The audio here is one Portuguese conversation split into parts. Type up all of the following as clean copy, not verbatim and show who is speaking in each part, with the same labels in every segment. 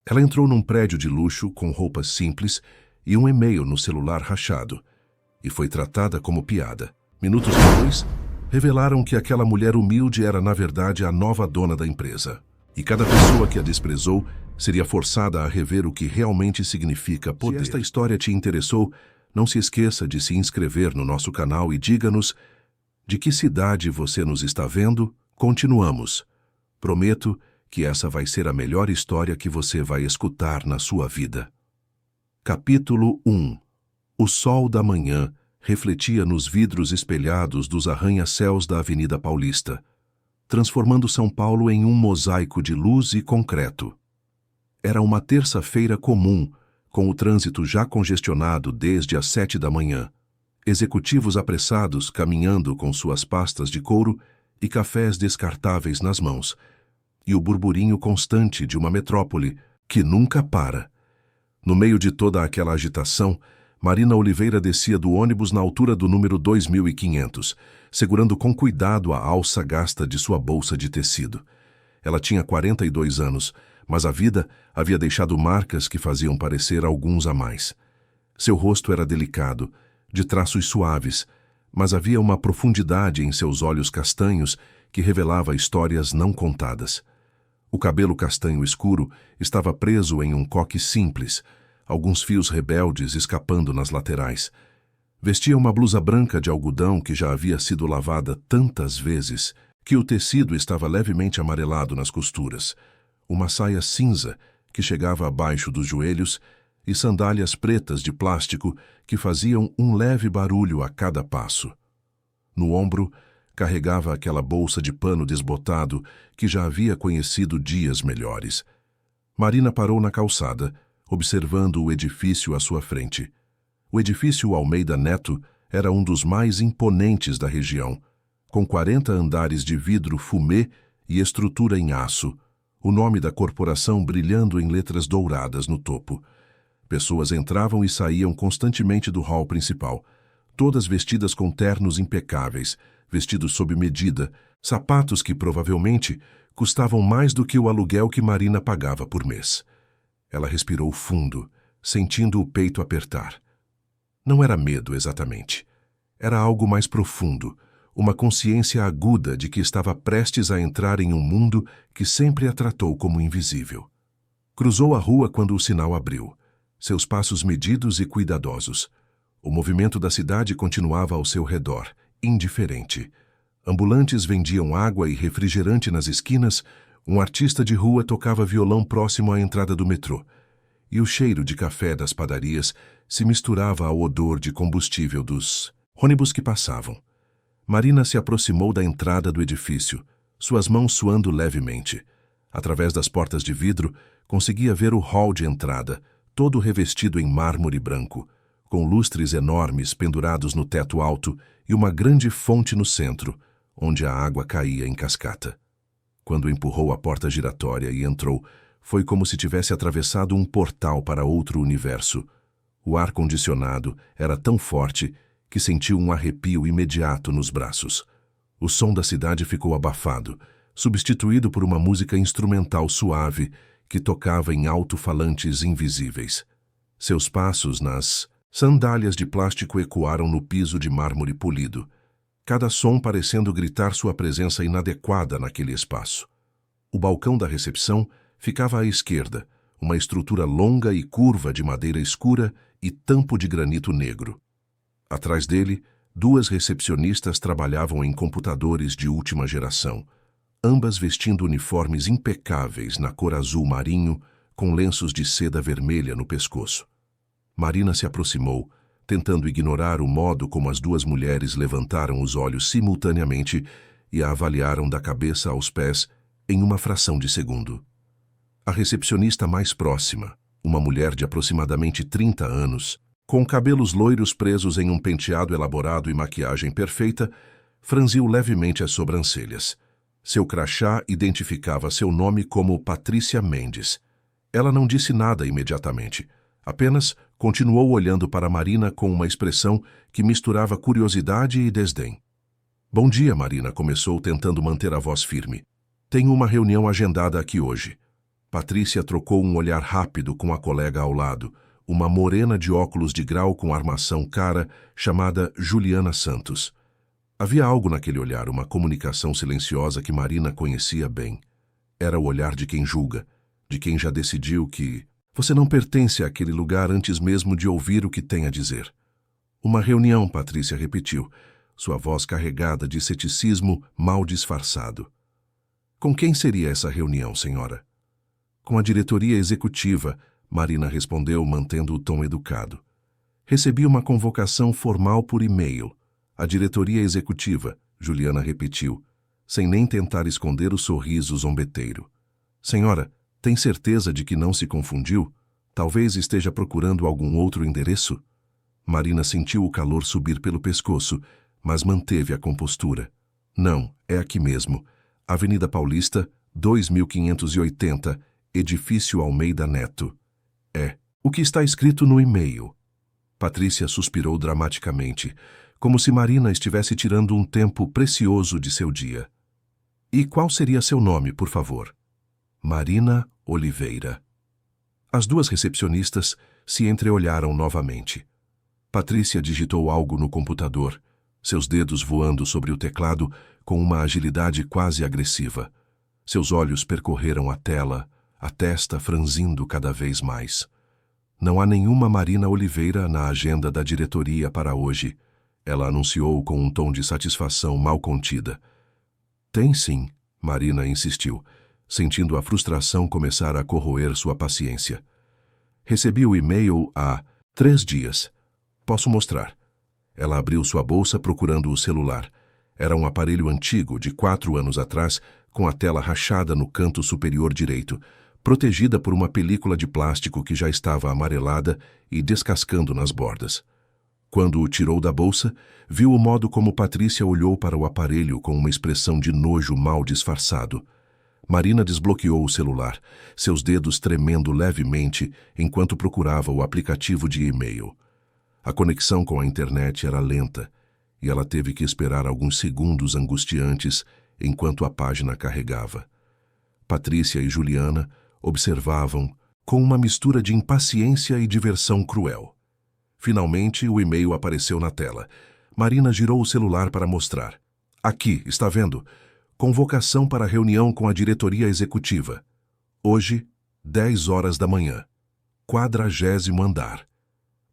Speaker 1: Ela entrou num prédio de luxo com roupas simples e um e-mail no celular rachado, e foi tratada como piada. Minutos depois, revelaram que aquela mulher humilde era, na verdade, a nova dona da empresa. E cada pessoa que a desprezou seria forçada a rever o que realmente significa poder. Se esta história te interessou, não se esqueça de se inscrever no nosso canal e diga-nos de que cidade você nos está vendo. Continuamos. Prometo que essa vai ser a melhor história que você vai escutar na sua vida. Capítulo 1. O sol da manhã refletia nos vidros espelhados dos arranha-céus da Avenida Paulista, transformando São Paulo em um mosaico de luz e concreto. Era uma terça-feira comum, com o trânsito já congestionado desde as 7 da manhã, executivos apressados caminhando com suas pastas de couro e cafés descartáveis nas mãos, e o burburinho constante de uma metrópole que nunca para. No meio de toda aquela agitação, Marina Oliveira descia do ônibus na altura do número 2500, segurando com cuidado a alça gasta de sua bolsa de tecido. Ela tinha 42 anos, mas a vida havia deixado marcas que faziam parecer alguns a mais. Seu rosto era delicado, de traços suaves, mas havia uma profundidade em seus olhos castanhos que revelava histórias não contadas. O cabelo castanho escuro estava preso em um coque simples, alguns fios rebeldes escapando nas laterais. Vestia uma blusa branca de algodão que já havia sido lavada tantas vezes que o tecido estava levemente amarelado nas costuras, uma saia cinza que chegava abaixo dos joelhos e sandálias pretas de plástico que faziam um leve barulho a cada passo. No ombro, carregava aquela bolsa de pano desbotado que já havia conhecido dias melhores. Marina parou na calçada, observando o edifício à sua frente. O edifício Almeida Neto era um dos mais imponentes da região, com 40 andares de vidro fumê e estrutura em aço, o nome da corporação brilhando em letras douradas no topo. Pessoas entravam e saíam constantemente do hall principal, todas vestidas com ternos impecáveis, vestidos sob medida, sapatos que provavelmente custavam mais do que o aluguel que Marina pagava por mês. Ela respirou fundo, sentindo o peito apertar. Não era medo exatamente. Era algo mais profundo, uma consciência aguda de que estava prestes a entrar em um mundo que sempre a tratou como invisível. Cruzou a rua quando o sinal abriu, seus passos medidos e cuidadosos. O movimento da cidade continuava ao seu redor, indiferente. Ambulantes vendiam água e refrigerante nas esquinas, um artista de rua tocava violão próximo à entrada do metrô, e o cheiro de café das padarias se misturava ao odor de combustível dos ônibus que passavam. Marina se aproximou da entrada do edifício, suas mãos suando levemente. Através das portas de vidro, conseguia ver o hall de entrada, todo revestido em mármore branco, com lustres enormes pendurados no teto alto e uma grande fonte no centro, onde a água caía em cascata. Quando empurrou a porta giratória e entrou, foi como se tivesse atravessado um portal para outro universo. O ar-condicionado era tão forte que sentiu um arrepio imediato nos braços. O som da cidade ficou abafado, substituído por uma música instrumental suave que tocava em alto-falantes invisíveis. Seus passos nas sandálias de plástico ecoaram no piso de mármore polido, cada som parecendo gritar sua presença inadequada naquele espaço. O balcão da recepção ficava à esquerda, uma estrutura longa e curva de madeira escura e tampo de granito negro. Atrás dele, 2 recepcionistas trabalhavam em computadores de última geração, ambas vestindo uniformes impecáveis na cor azul marinho, com lenços de seda vermelha no pescoço. Marina se aproximou, tentando ignorar o modo como as 2 mulheres levantaram os olhos simultaneamente e a avaliaram da cabeça aos pés em uma fração de segundo. A recepcionista mais próxima, uma mulher de aproximadamente 30 anos, com cabelos loiros presos em um penteado elaborado e maquiagem perfeita, franziu levemente as sobrancelhas. Seu crachá identificava seu nome como Patrícia Mendes. Ela não disse nada imediatamente, apenas continuou olhando para Marina com uma expressão que misturava curiosidade e desdém. Bom dia, Marina começou tentando manter a voz firme. Tenho uma reunião agendada aqui hoje. Patrícia trocou um olhar rápido com a colega ao lado, uma morena de óculos de grau com armação cara, chamada Juliana Santos. Havia algo naquele olhar, uma comunicação silenciosa que Marina conhecia bem. Era o olhar de quem julga, de quem já decidiu que você não pertence àquele lugar antes mesmo de ouvir o que tem a dizer. Uma reunião, Patrícia repetiu, sua voz carregada de ceticismo mal disfarçado. Com quem seria essa reunião, senhora? Com a diretoria executiva, Marina respondeu, mantendo o tom educado. Recebi uma convocação formal por e-mail. A diretoria executiva, Juliana repetiu, sem nem tentar esconder o sorriso zombeteiro. Senhora, tem certeza de que não se confundiu? Talvez esteja procurando algum outro endereço? Marina sentiu o calor subir pelo pescoço, mas manteve a compostura. Não, é aqui mesmo. Avenida Paulista, 2580, Edifício Almeida Neto. É, o que está escrito no e-mail. Patrícia suspirou dramaticamente, como se Marina estivesse tirando um tempo precioso de seu dia. E qual seria seu nome, por favor? Marina Oliveira. As duas recepcionistas se entreolharam novamente. Patrícia digitou algo no computador, seus dedos voando sobre o teclado com uma agilidade quase agressiva. Seus olhos percorreram a tela, a testa franzindo cada vez mais. Não há nenhuma Marina Oliveira na agenda da diretoria para hoje, ela anunciou com um tom de satisfação mal contida. Tem sim, Marina insistiu, sentindo a frustração começar a corroer sua paciência. Recebi o e-mail há 3 dias. Posso mostrar. Ela abriu sua bolsa procurando o celular. Era um aparelho antigo, de 4 anos atrás, com a tela rachada no canto superior direito, protegida por uma película de plástico que já estava amarelada e descascando nas bordas. Quando o tirou da bolsa, viu o modo como Patrícia olhou para o aparelho com uma expressão de nojo mal disfarçado. Marina desbloqueou o celular, seus dedos tremendo levemente enquanto procurava o aplicativo de e-mail. A conexão com a internet era lenta e ela teve que esperar alguns segundos angustiantes enquanto a página carregava. Patrícia e Juliana observavam com uma mistura de impaciência e diversão cruel. Finalmente, o e-mail apareceu na tela. Marina girou o celular para mostrar. Aqui, está vendo? Convocação para reunião com a diretoria executiva. Hoje, 10 horas da manhã. 40º andar.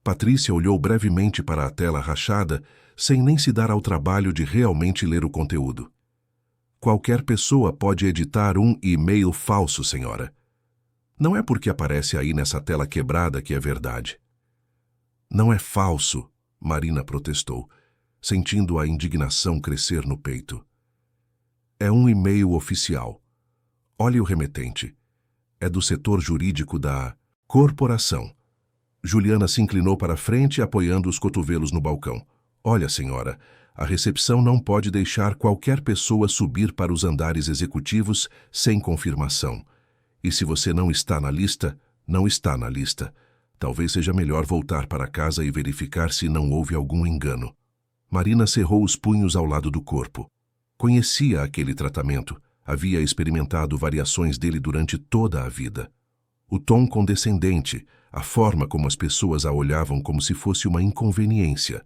Speaker 1: Patrícia olhou brevemente para a tela rachada, sem nem se dar ao trabalho de realmente ler o conteúdo. Qualquer pessoa pode editar um e-mail falso, senhora. Não é porque aparece aí nessa tela quebrada que é verdade. Não é falso, Marina protestou, sentindo a indignação crescer no peito. É um e-mail oficial. Olhe o remetente. É do setor jurídico da corporação. Juliana se inclinou para frente, apoiando os cotovelos no balcão. Olha, senhora, a recepção não pode deixar qualquer pessoa subir para os andares executivos sem confirmação. E se você não está na lista, não está na lista. Talvez seja melhor voltar para casa e verificar se não houve algum engano. Marina cerrou os punhos ao lado do corpo. Conhecia aquele tratamento, havia experimentado variações dele durante toda a vida. O tom condescendente, a forma como as pessoas a olhavam como se fosse uma inconveniência,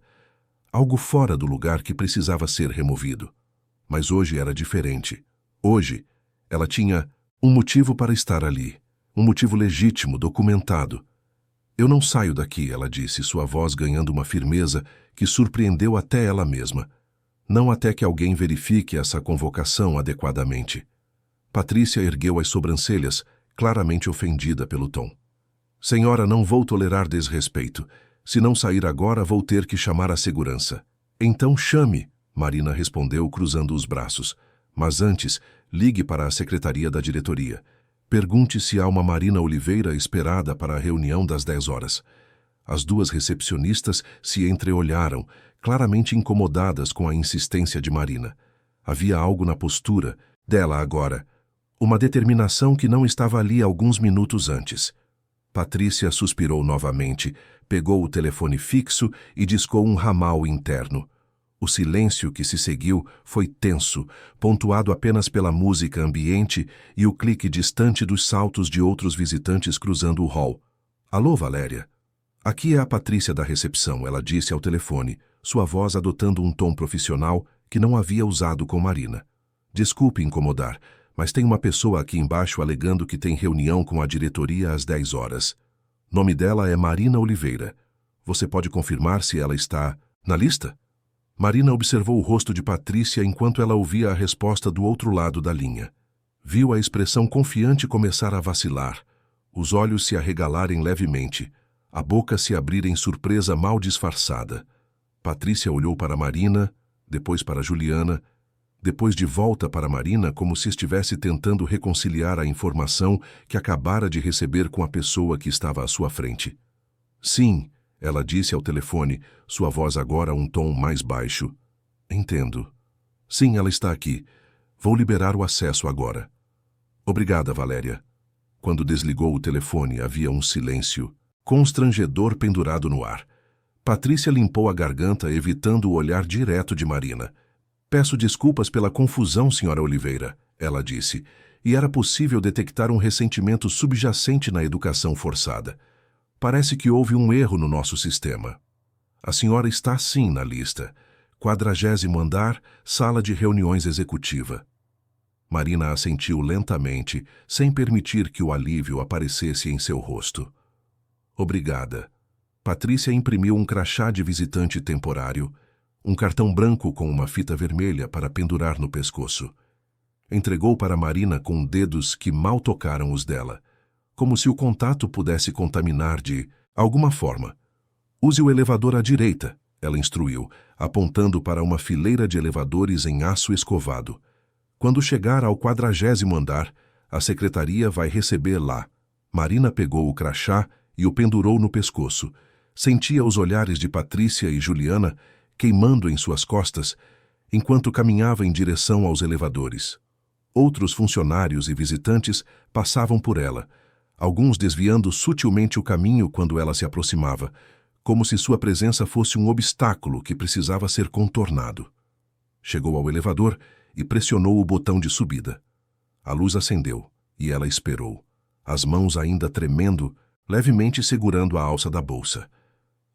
Speaker 1: algo fora do lugar que precisava ser removido. Mas hoje era diferente. Hoje, ela tinha um motivo para estar ali, um motivo legítimo, documentado. Eu não saio daqui, ela disse, sua voz ganhando uma firmeza que surpreendeu até ela mesma. Não até que alguém verifique essa convocação adequadamente. Patrícia ergueu as sobrancelhas, claramente ofendida pelo tom. Senhora, não vou tolerar desrespeito. Se não sair agora, vou ter que chamar a segurança. Então chame, Marina respondeu, cruzando os braços. Mas antes, ligue para a secretaria da diretoria. Pergunte se há uma Marina Oliveira esperada para a reunião das 10 horas. As duas recepcionistas se entreolharam, claramente incomodadas com a insistência de Marina. Havia algo na postura dela agora, uma determinação que não estava ali alguns minutos antes. Patrícia suspirou novamente, pegou o telefone fixo e discou um ramal interno. O silêncio que se seguiu foi tenso, pontuado apenas pela música ambiente e o clique distante dos saltos de outros visitantes cruzando o hall. Alô, Valéria? Aqui é a Patrícia da recepção, ela disse ao telefone, sua voz adotando um tom profissional que não havia usado com Marina. Desculpe incomodar, mas tem uma pessoa aqui embaixo alegando que tem reunião com a diretoria às 10 horas. Nome dela é Marina Oliveira. Você pode confirmar se ela está na lista? Marina observou o rosto de Patrícia enquanto ela ouvia a resposta do outro lado da linha. Viu a expressão confiante começar a vacilar, os olhos se arregalarem levemente, a boca se abrir em surpresa mal disfarçada. Patrícia olhou para Marina, depois para Juliana, depois de volta para Marina como se estivesse tentando reconciliar a informação que acabara de receber com a pessoa que estava à sua frente. Sim, ela disse ao telefone, sua voz agora um tom mais baixo. Entendo. Sim, ela está aqui. Vou liberar o acesso agora. Obrigada, Valéria. Quando desligou o telefone, havia um silêncio constrangedor pendurado no ar. Patrícia limpou a garganta, evitando o olhar direto de Marina. Peço desculpas pela confusão, senhora Oliveira, ela disse, e era possível detectar um ressentimento subjacente na educação forçada. Parece que houve um erro no nosso sistema. A senhora está sim na lista. 40º andar, sala de reuniões executiva. Marina assentiu lentamente, sem permitir que o alívio aparecesse em seu rosto. Obrigada. Patrícia imprimiu um crachá de visitante temporário, um cartão branco com uma fita vermelha para pendurar no pescoço. Entregou para Marina com dedos que mal tocaram os dela, como se o contato pudesse contaminar de alguma forma. Use o elevador à direita, ela instruiu, apontando para uma fileira de elevadores em aço escovado. Quando chegar ao 40º andar, a secretaria vai receber lá. Marina pegou o crachá e o pendurou no pescoço. Sentia os olhares de Patrícia e Juliana queimando em suas costas, enquanto caminhava em direção aos elevadores. Outros funcionários e visitantes passavam por ela, alguns desviando sutilmente o caminho quando ela se aproximava, como se sua presença fosse um obstáculo que precisava ser contornado. Chegou ao elevador e pressionou o botão de subida. A luz acendeu e ela esperou, as mãos ainda tremendo, levemente segurando a alça da bolsa.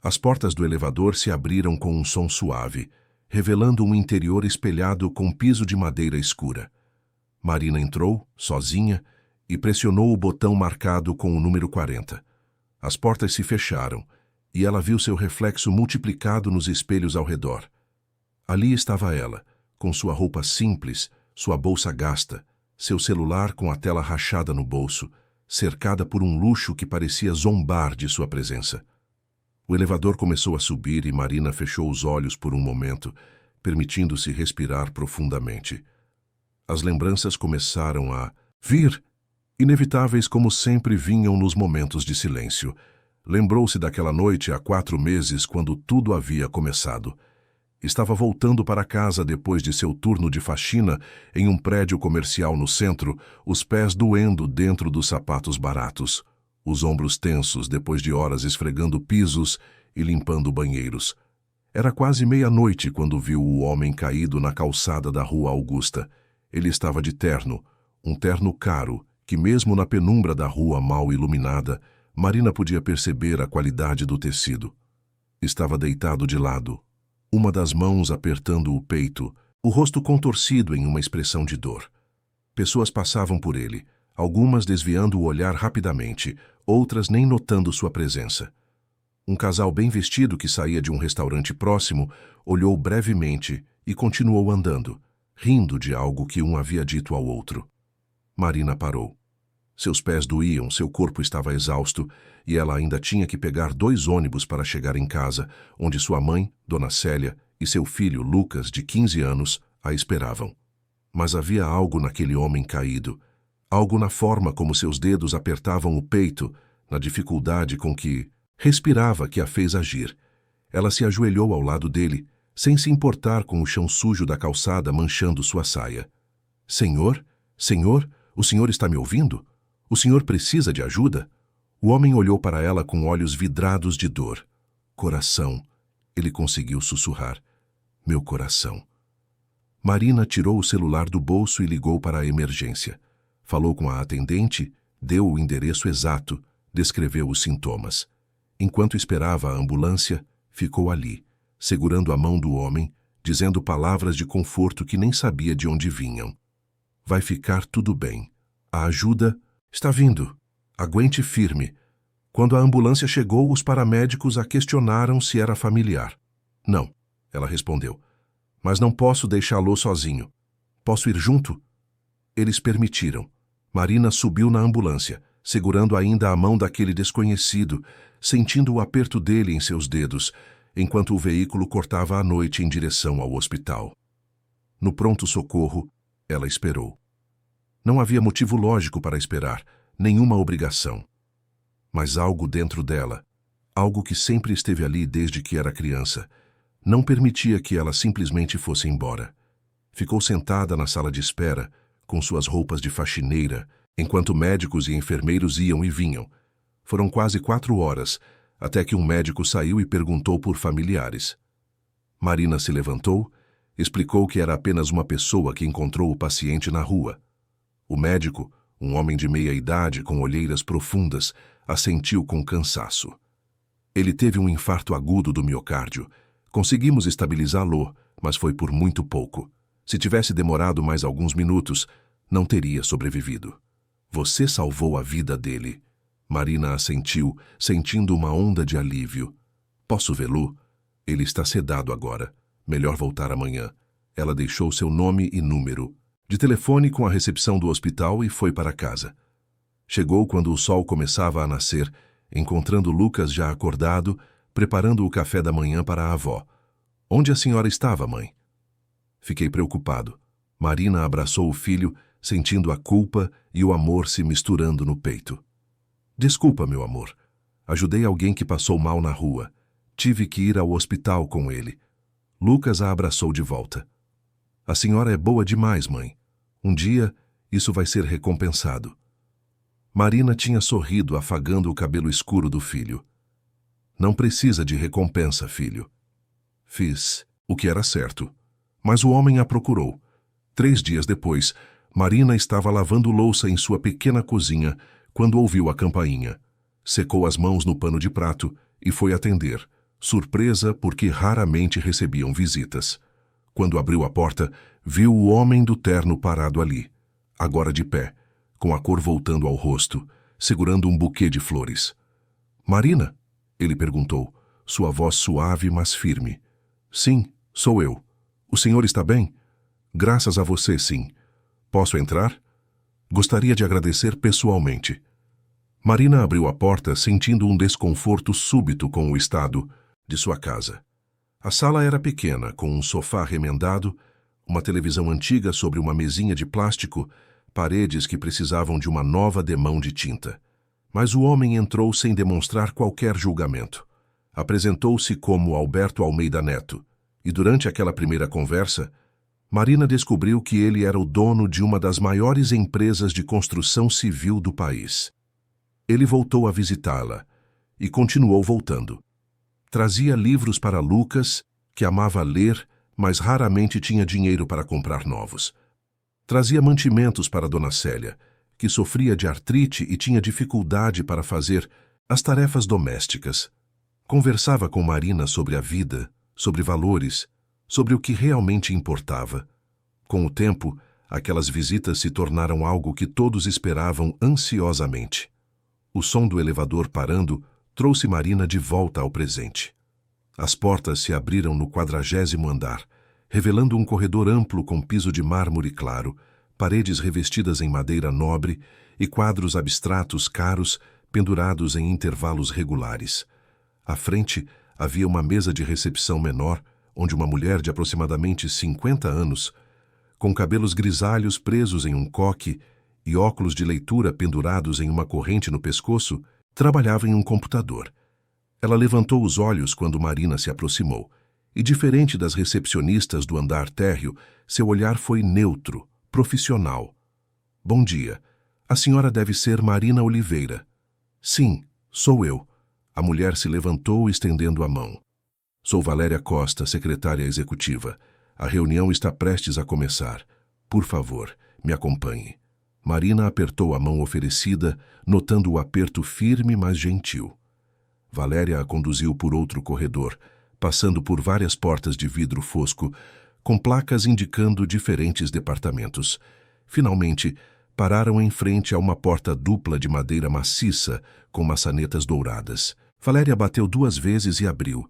Speaker 1: As portas do elevador se abriram com um som suave, revelando um interior espelhado com piso de madeira escura. Marina entrou, sozinha, e pressionou o botão marcado com o número 40. As portas se fecharam, e ela viu seu reflexo multiplicado nos espelhos ao redor. Ali estava ela, com sua roupa simples, sua bolsa gasta, seu celular com a tela rachada no bolso, cercada por um luxo que parecia zombar de sua presença. O elevador começou a subir e Marina fechou os olhos por um momento, permitindo-se respirar profundamente. As lembranças começaram a vir, inevitáveis como sempre vinham nos momentos de silêncio. Lembrou-se daquela noite há 4 meses, quando tudo havia começado. Estava voltando para casa depois de seu turno de faxina em um prédio comercial no centro, os pés doendo dentro dos sapatos baratos, os ombros tensos depois de horas esfregando pisos e limpando banheiros. Era quase meia-noite quando viu o homem caído na calçada da Rua Augusta. Ele estava de terno, um terno caro, que mesmo na penumbra da rua mal iluminada, Marina podia perceber a qualidade do tecido. Estava deitado de lado, uma das mãos apertando o peito, o rosto contorcido em uma expressão de dor. Pessoas passavam por ele, algumas desviando o olhar rapidamente, outras nem notando sua presença. Um casal bem vestido que saía de um restaurante próximo olhou brevemente e continuou andando, rindo de algo que um havia dito ao outro. Marina parou. Seus pés doíam, seu corpo estava exausto e ela ainda tinha que pegar 2 ônibus para chegar em casa, onde sua mãe, Dona Célia, e seu filho, Lucas, de 15 anos, a esperavam. Mas havia algo naquele homem caído, algo na forma como seus dedos apertavam o peito, na dificuldade com que respirava que a fez agir. Ela se ajoelhou ao lado dele, sem se importar com o chão sujo da calçada manchando sua saia. Senhor? Senhor? O senhor está me ouvindo? O senhor precisa de ajuda? O homem olhou para ela com olhos vidrados de dor. Coração, ele conseguiu sussurrar. Meu coração. Marina tirou o celular do bolso e ligou para a emergência. Falou com a atendente, deu o endereço exato, descreveu os sintomas. Enquanto esperava a ambulância, ficou ali, segurando a mão do homem, dizendo palavras de conforto que nem sabia de onde vinham. Vai ficar tudo bem. A ajuda está vindo. Aguente firme. Quando a ambulância chegou, os paramédicos a questionaram se era familiar. Não, ela respondeu. Mas não posso deixá-lo sozinho. Posso ir junto? Eles permitiram. Marina subiu na ambulância, segurando ainda a mão daquele desconhecido, sentindo o aperto dele em seus dedos, enquanto o veículo cortava a noite em direção ao hospital. No pronto-socorro, ela esperou. Não havia motivo lógico para esperar, nenhuma obrigação. Mas algo dentro dela, algo que sempre esteve ali desde que era criança, não permitia que ela simplesmente fosse embora. Ficou sentada na sala de espera, com suas roupas de faxineira, enquanto médicos e enfermeiros iam e vinham. Foram quase 4 horas, até que um médico saiu e perguntou por familiares. Marina se levantou, explicou que era apenas uma pessoa que encontrou o paciente na rua. O médico, um homem de meia idade com olheiras profundas, assentiu com cansaço. Ele teve um infarto agudo do miocárdio. Conseguimos estabilizá-lo, mas foi por muito pouco. Se tivesse demorado mais alguns minutos, não teria sobrevivido. Você salvou a vida dele. Marina assentiu, sentindo uma onda de alívio. Posso vê-lo? Ele está sedado agora. Melhor voltar amanhã. Ela deixou seu nome e número de telefone com a recepção do hospital e foi para casa. Chegou quando o sol começava a nascer, encontrando Lucas já acordado, preparando o café da manhã para a avó. Onde a senhora estava, mãe? Fiquei preocupado. Marina abraçou o filho, sentindo a culpa e o amor se misturando no peito. Desculpa, meu amor. Ajudei alguém que passou mal na rua. Tive que ir ao hospital com ele. Lucas a abraçou de volta. A senhora é boa demais, mãe. Um dia, isso vai ser recompensado. Marina tinha sorrido, afagando o cabelo escuro do filho. Não precisa de recompensa, filho. Fiz o que era certo. Mas o homem a procurou. 3 dias depois, Marina estava lavando louça em sua pequena cozinha quando ouviu a campainha. Secou as mãos no pano de prato e foi atender, surpresa porque raramente recebiam visitas. Quando abriu a porta, viu o homem do terno parado ali, agora de pé, com a cor voltando ao rosto, segurando um buquê de flores. Marina? Ele perguntou, sua voz suave, mas firme. Sim, sou eu. O senhor está bem? Graças a você, sim. Posso entrar? Gostaria de agradecer pessoalmente. Marina abriu a porta, sentindo um desconforto súbito com o estado de sua casa. A sala era pequena, com um sofá remendado, uma televisão antiga sobre uma mesinha de plástico, paredes que precisavam de uma nova demão de tinta. Mas o homem entrou sem demonstrar qualquer julgamento. Apresentou-se como Alberto Almeida Neto, e durante aquela primeira conversa, Marina descobriu que ele era o dono de uma das maiores empresas de construção civil do país. Ele voltou a visitá-la e continuou voltando. Trazia livros para Lucas, que amava ler, mas raramente tinha dinheiro para comprar novos. Trazia mantimentos para Dona Célia, que sofria de artrite e tinha dificuldade para fazer as tarefas domésticas. Conversava com Marina sobre a vida, sobre valores, sobre o que realmente importava. Com o tempo, aquelas visitas se tornaram algo que todos esperavam ansiosamente. O som do elevador parando trouxe Marina de volta ao presente. As portas se abriram no 40º andar, revelando um corredor amplo com piso de mármore claro, paredes revestidas em madeira nobre e quadros abstratos caros pendurados em intervalos regulares. À frente havia uma mesa de recepção menor, onde uma mulher de aproximadamente 50 anos, com cabelos grisalhos presos em um coque e óculos de leitura pendurados em uma corrente no pescoço, trabalhava em um computador. Ela levantou os olhos quando Marina se aproximou, e diferente das recepcionistas do andar térreo, seu olhar foi neutro, profissional. Bom dia. A senhora deve ser Marina Oliveira. Sim, sou eu. A mulher se levantou estendendo a mão. Sou Valéria Costa, secretária executiva. A reunião está prestes a começar. Por favor, me acompanhe. Marina apertou a mão oferecida, notando o aperto firme, mas gentil. Valéria a conduziu por outro corredor, passando por várias portas de vidro fosco, com placas indicando diferentes departamentos. Finalmente, pararam em frente a uma porta dupla de madeira maciça, com maçanetas douradas. Valéria bateu 2 vezes e abriu.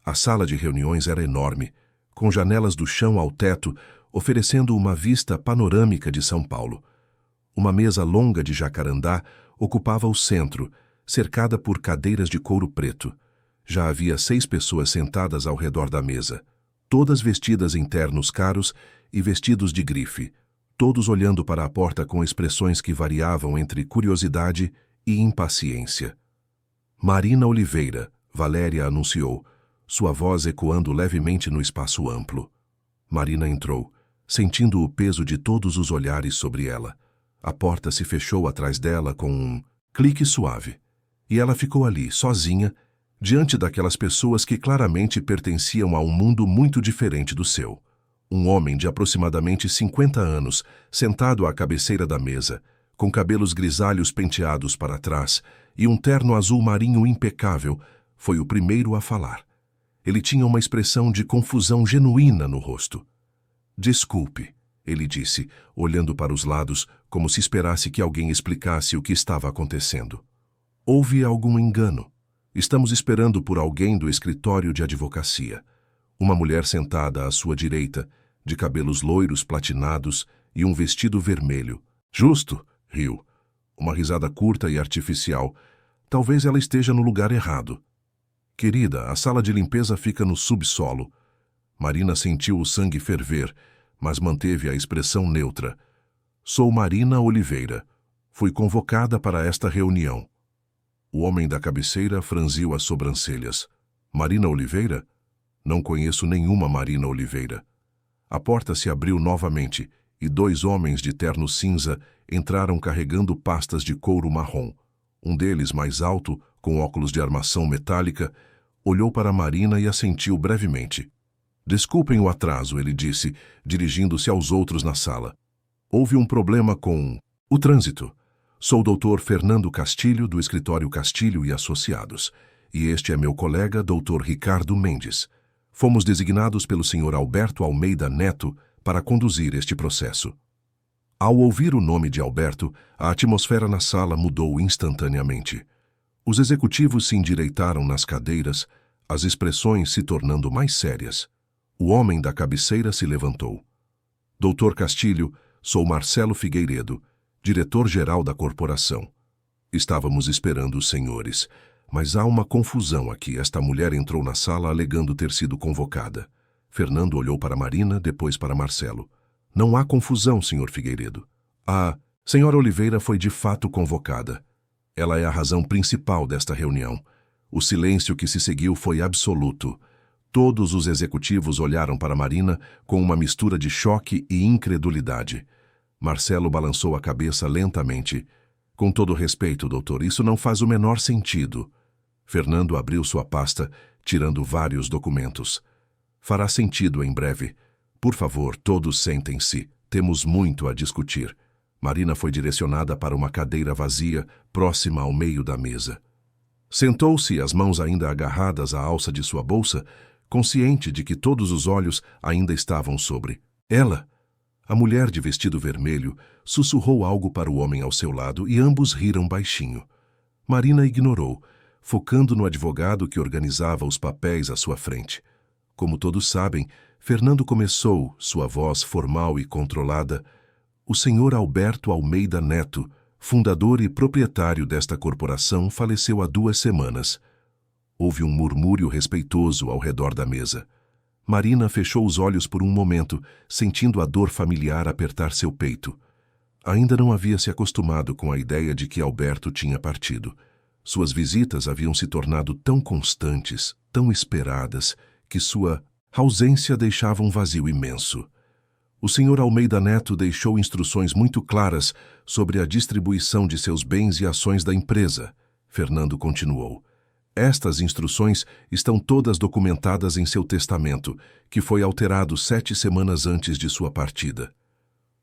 Speaker 1: A sala de reuniões era enorme, com janelas do chão ao teto, oferecendo uma vista panorâmica de São Paulo. Uma mesa longa de jacarandá ocupava o centro, cercada por cadeiras de couro preto. Já havia 6 pessoas sentadas ao redor da mesa, todas vestidas em ternos caros e vestidos de grife, todos olhando para a porta com expressões que variavam entre curiosidade e impaciência. Marina Oliveira, Valéria anunciou, sua voz ecoando levemente no espaço amplo. Marina entrou, sentindo o peso de todos os olhares sobre ela. A porta se fechou atrás dela com um clique suave, e ela ficou ali, sozinha, diante daquelas pessoas que claramente pertenciam a um mundo muito diferente do seu. Um homem de aproximadamente 50 anos, sentado à cabeceira da mesa, com cabelos grisalhos penteados para trás e um terno azul marinho impecável, foi o primeiro a falar. Ele tinha uma expressão de confusão genuína no rosto. Desculpe, ele disse, olhando para os lados, como se esperasse que alguém explicasse o que estava acontecendo. Houve algum engano. Estamos esperando por alguém do escritório de advocacia. Uma mulher sentada à sua direita, de cabelos loiros platinados e um vestido vermelho. Justo, riu. Uma risada curta e artificial. Talvez ela esteja no lugar errado. Querida, a sala de limpeza fica no subsolo. Marina sentiu o sangue ferver, mas manteve a expressão neutra. Sou Marina Oliveira. Fui convocada para esta reunião. O homem da cabeceira franziu as sobrancelhas. Marina Oliveira? Não conheço nenhuma Marina Oliveira. A porta se abriu novamente e 2 homens de terno cinza entraram carregando pastas de couro marrom. Um deles, mais alto, com óculos de armação metálica, olhou para Marina e assentiu brevemente. Desculpem o atraso, ele disse, dirigindo-se aos outros na sala. Houve um problema com o trânsito. Sou o Dr. Fernando Castilho, do escritório Castilho e Associados, e este é meu colega, Dr. Ricardo Mendes. Fomos designados pelo Sr. Alberto Almeida Neto para conduzir este processo. Ao ouvir o nome de Alberto, a atmosfera na sala mudou instantaneamente. Os executivos se endireitaram nas cadeiras, as expressões se tornando mais sérias. O homem da cabeceira se levantou. Doutor Castilho, sou Marcelo Figueiredo, diretor-geral da corporação. Estávamos esperando os senhores, mas há uma confusão aqui. Esta mulher entrou na sala alegando ter sido convocada. Fernando olhou para Marina, depois para Marcelo. Não há confusão, senhor Figueiredo. A senhora Oliveira foi de fato convocada. Ela é a razão principal desta reunião. O silêncio que se seguiu foi absoluto. Todos os executivos olharam para Marina com uma mistura de choque e incredulidade. Marcelo balançou a cabeça lentamente. Com todo respeito, doutor, isso não faz o menor sentido. Fernando abriu sua pasta, tirando vários documentos. Fará sentido em breve. Por favor, todos sentem-se. Temos muito a discutir. Marina foi direcionada para uma cadeira vazia, próxima ao meio da mesa. Sentou-se, as mãos ainda agarradas à alça de sua bolsa, consciente de que todos os olhos ainda estavam sobre ela. A mulher de vestido vermelho sussurrou algo para o homem ao seu lado e ambos riram baixinho. Marina ignorou, focando no advogado que organizava os papéis à sua frente. Como todos sabem, Fernando começou, sua voz formal e controlada. O senhor Alberto Almeida Neto, fundador e proprietário desta corporação, faleceu há 2 semanas. Houve um murmúrio respeitoso ao redor da mesa. Marina fechou os olhos por um momento, sentindo a dor familiar apertar seu peito. Ainda não havia se acostumado com a ideia de que Alberto tinha partido. Suas visitas haviam se tornado tão constantes, tão esperadas, que sua ausência deixava um vazio imenso. O senhor Almeida Neto deixou instruções muito claras sobre a distribuição de seus bens e ações da empresa. Fernando continuou. Estas instruções estão todas documentadas em seu testamento, que foi alterado 7 semanas antes de sua partida.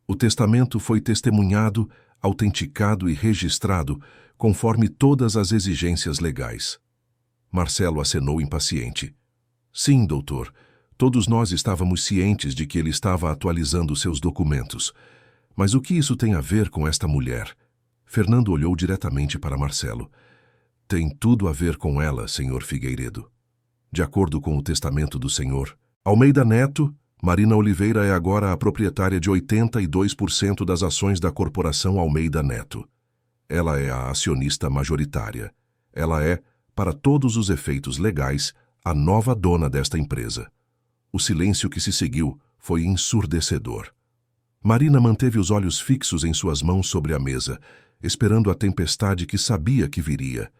Speaker 1: O testamento foi testemunhado, autenticado e registrado conforme todas as exigências legais. Marcelo acenou impaciente. Sim, doutor. Todos nós estávamos cientes de que ele estava atualizando seus documentos. Mas o que isso tem a ver com esta mulher? Fernando olhou diretamente para Marcelo. Tem tudo a ver com ela, senhor Figueiredo. De acordo com o testamento do senhor Almeida Neto, Marina Oliveira é agora a proprietária de 82% das ações da corporação Almeida Neto. Ela é a acionista majoritária. Ela é, para todos os efeitos legais, a nova dona desta empresa. O silêncio que se seguiu foi ensurdecedor. Marina manteve os olhos fixos em suas mãos sobre a mesa, esperando a tempestade que sabia que viria.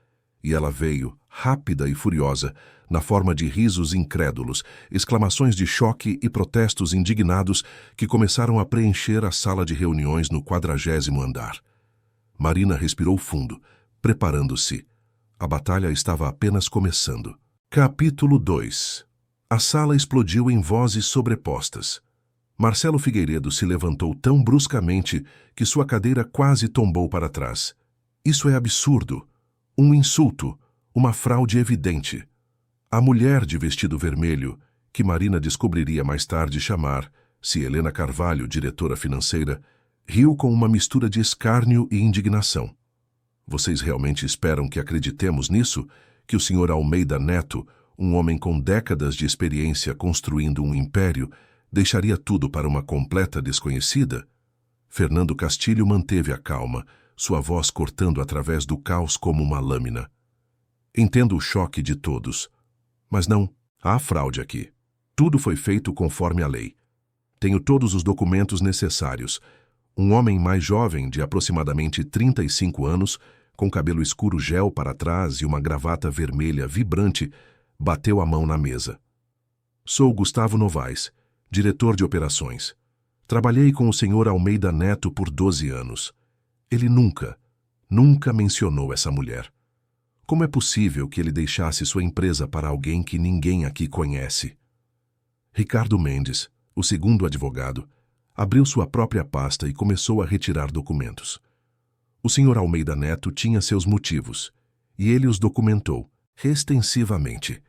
Speaker 1: E ela veio, rápida e furiosa, na forma de risos incrédulos, exclamações de choque e protestos indignados que começaram a preencher a sala de reuniões no 40º andar. Marina respirou fundo, preparando-se. A batalha estava apenas começando. Capítulo 2. A sala explodiu em vozes sobrepostas. Marcelo Figueiredo se levantou tão bruscamente que sua cadeira quase tombou para trás. Isso é absurdo. Um insulto, uma fraude evidente. A mulher de vestido vermelho, que Marina descobriria mais tarde chamar, se Helena Carvalho, diretora financeira, riu com uma mistura de escárnio e indignação. Vocês realmente esperam que acreditemos nisso? Que o senhor Almeida Neto, um homem com décadas de experiência construindo um império, deixaria tudo para uma completa desconhecida? Fernando Castilho manteve a calma, sua voz cortando através do caos como uma lâmina. Entendo o choque de todos. Mas não, há fraude aqui. Tudo foi feito conforme a lei. Tenho todos os documentos necessários. Um homem mais jovem, de aproximadamente 35 anos, com cabelo escuro gel para trás e uma gravata vermelha vibrante, bateu a mão na mesa. Sou Gustavo Novaes, diretor de operações. Trabalhei com o senhor Almeida Neto por 12 anos. Ele nunca mencionou essa mulher. Como é possível que ele deixasse sua empresa para alguém que ninguém aqui conhece? Ricardo Mendes, o segundo advogado, abriu sua própria pasta e começou a retirar documentos. O senhor Almeida Neto tinha seus motivos, e ele os documentou, extensivamente.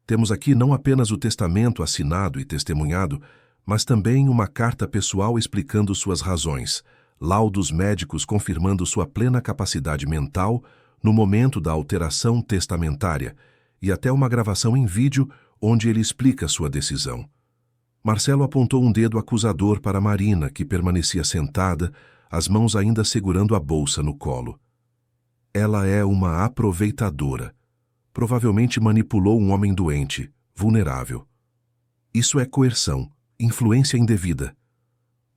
Speaker 1: Temos aqui não apenas o testamento assinado e testemunhado, mas também uma carta pessoal explicando suas razões, laudos médicos confirmando sua plena capacidade mental no momento da alteração testamentária e até uma gravação em vídeo onde ele explica sua decisão. Marcelo apontou um dedo acusador para Marina, que permanecia sentada, as mãos ainda segurando a bolsa no colo. Ela é uma aproveitadora. Provavelmente manipulou um homem doente, vulnerável. Isso é coerção, influência indevida.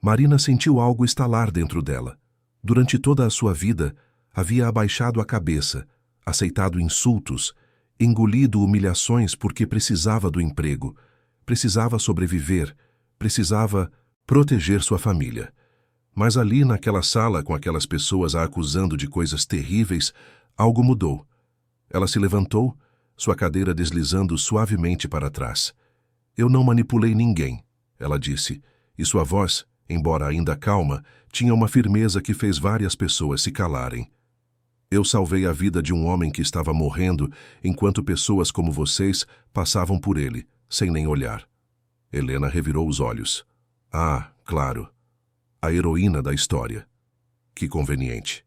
Speaker 1: Marina sentiu algo estalar dentro dela. Durante toda a sua vida, havia abaixado a cabeça, aceitado insultos, engolido humilhações porque precisava do emprego, precisava sobreviver, precisava proteger sua família. Mas ali naquela sala, com aquelas pessoas a acusando de coisas terríveis, algo mudou. Ela se levantou, sua cadeira deslizando suavemente para trás. Eu não manipulei ninguém, ela disse, e sua voz, embora ainda calma, tinha uma firmeza que fez várias pessoas se calarem. Eu salvei a vida de um homem que estava morrendo enquanto pessoas como vocês passavam por ele, sem nem olhar. Helena revirou os olhos. Ah, claro. A heroína da história. Que conveniente.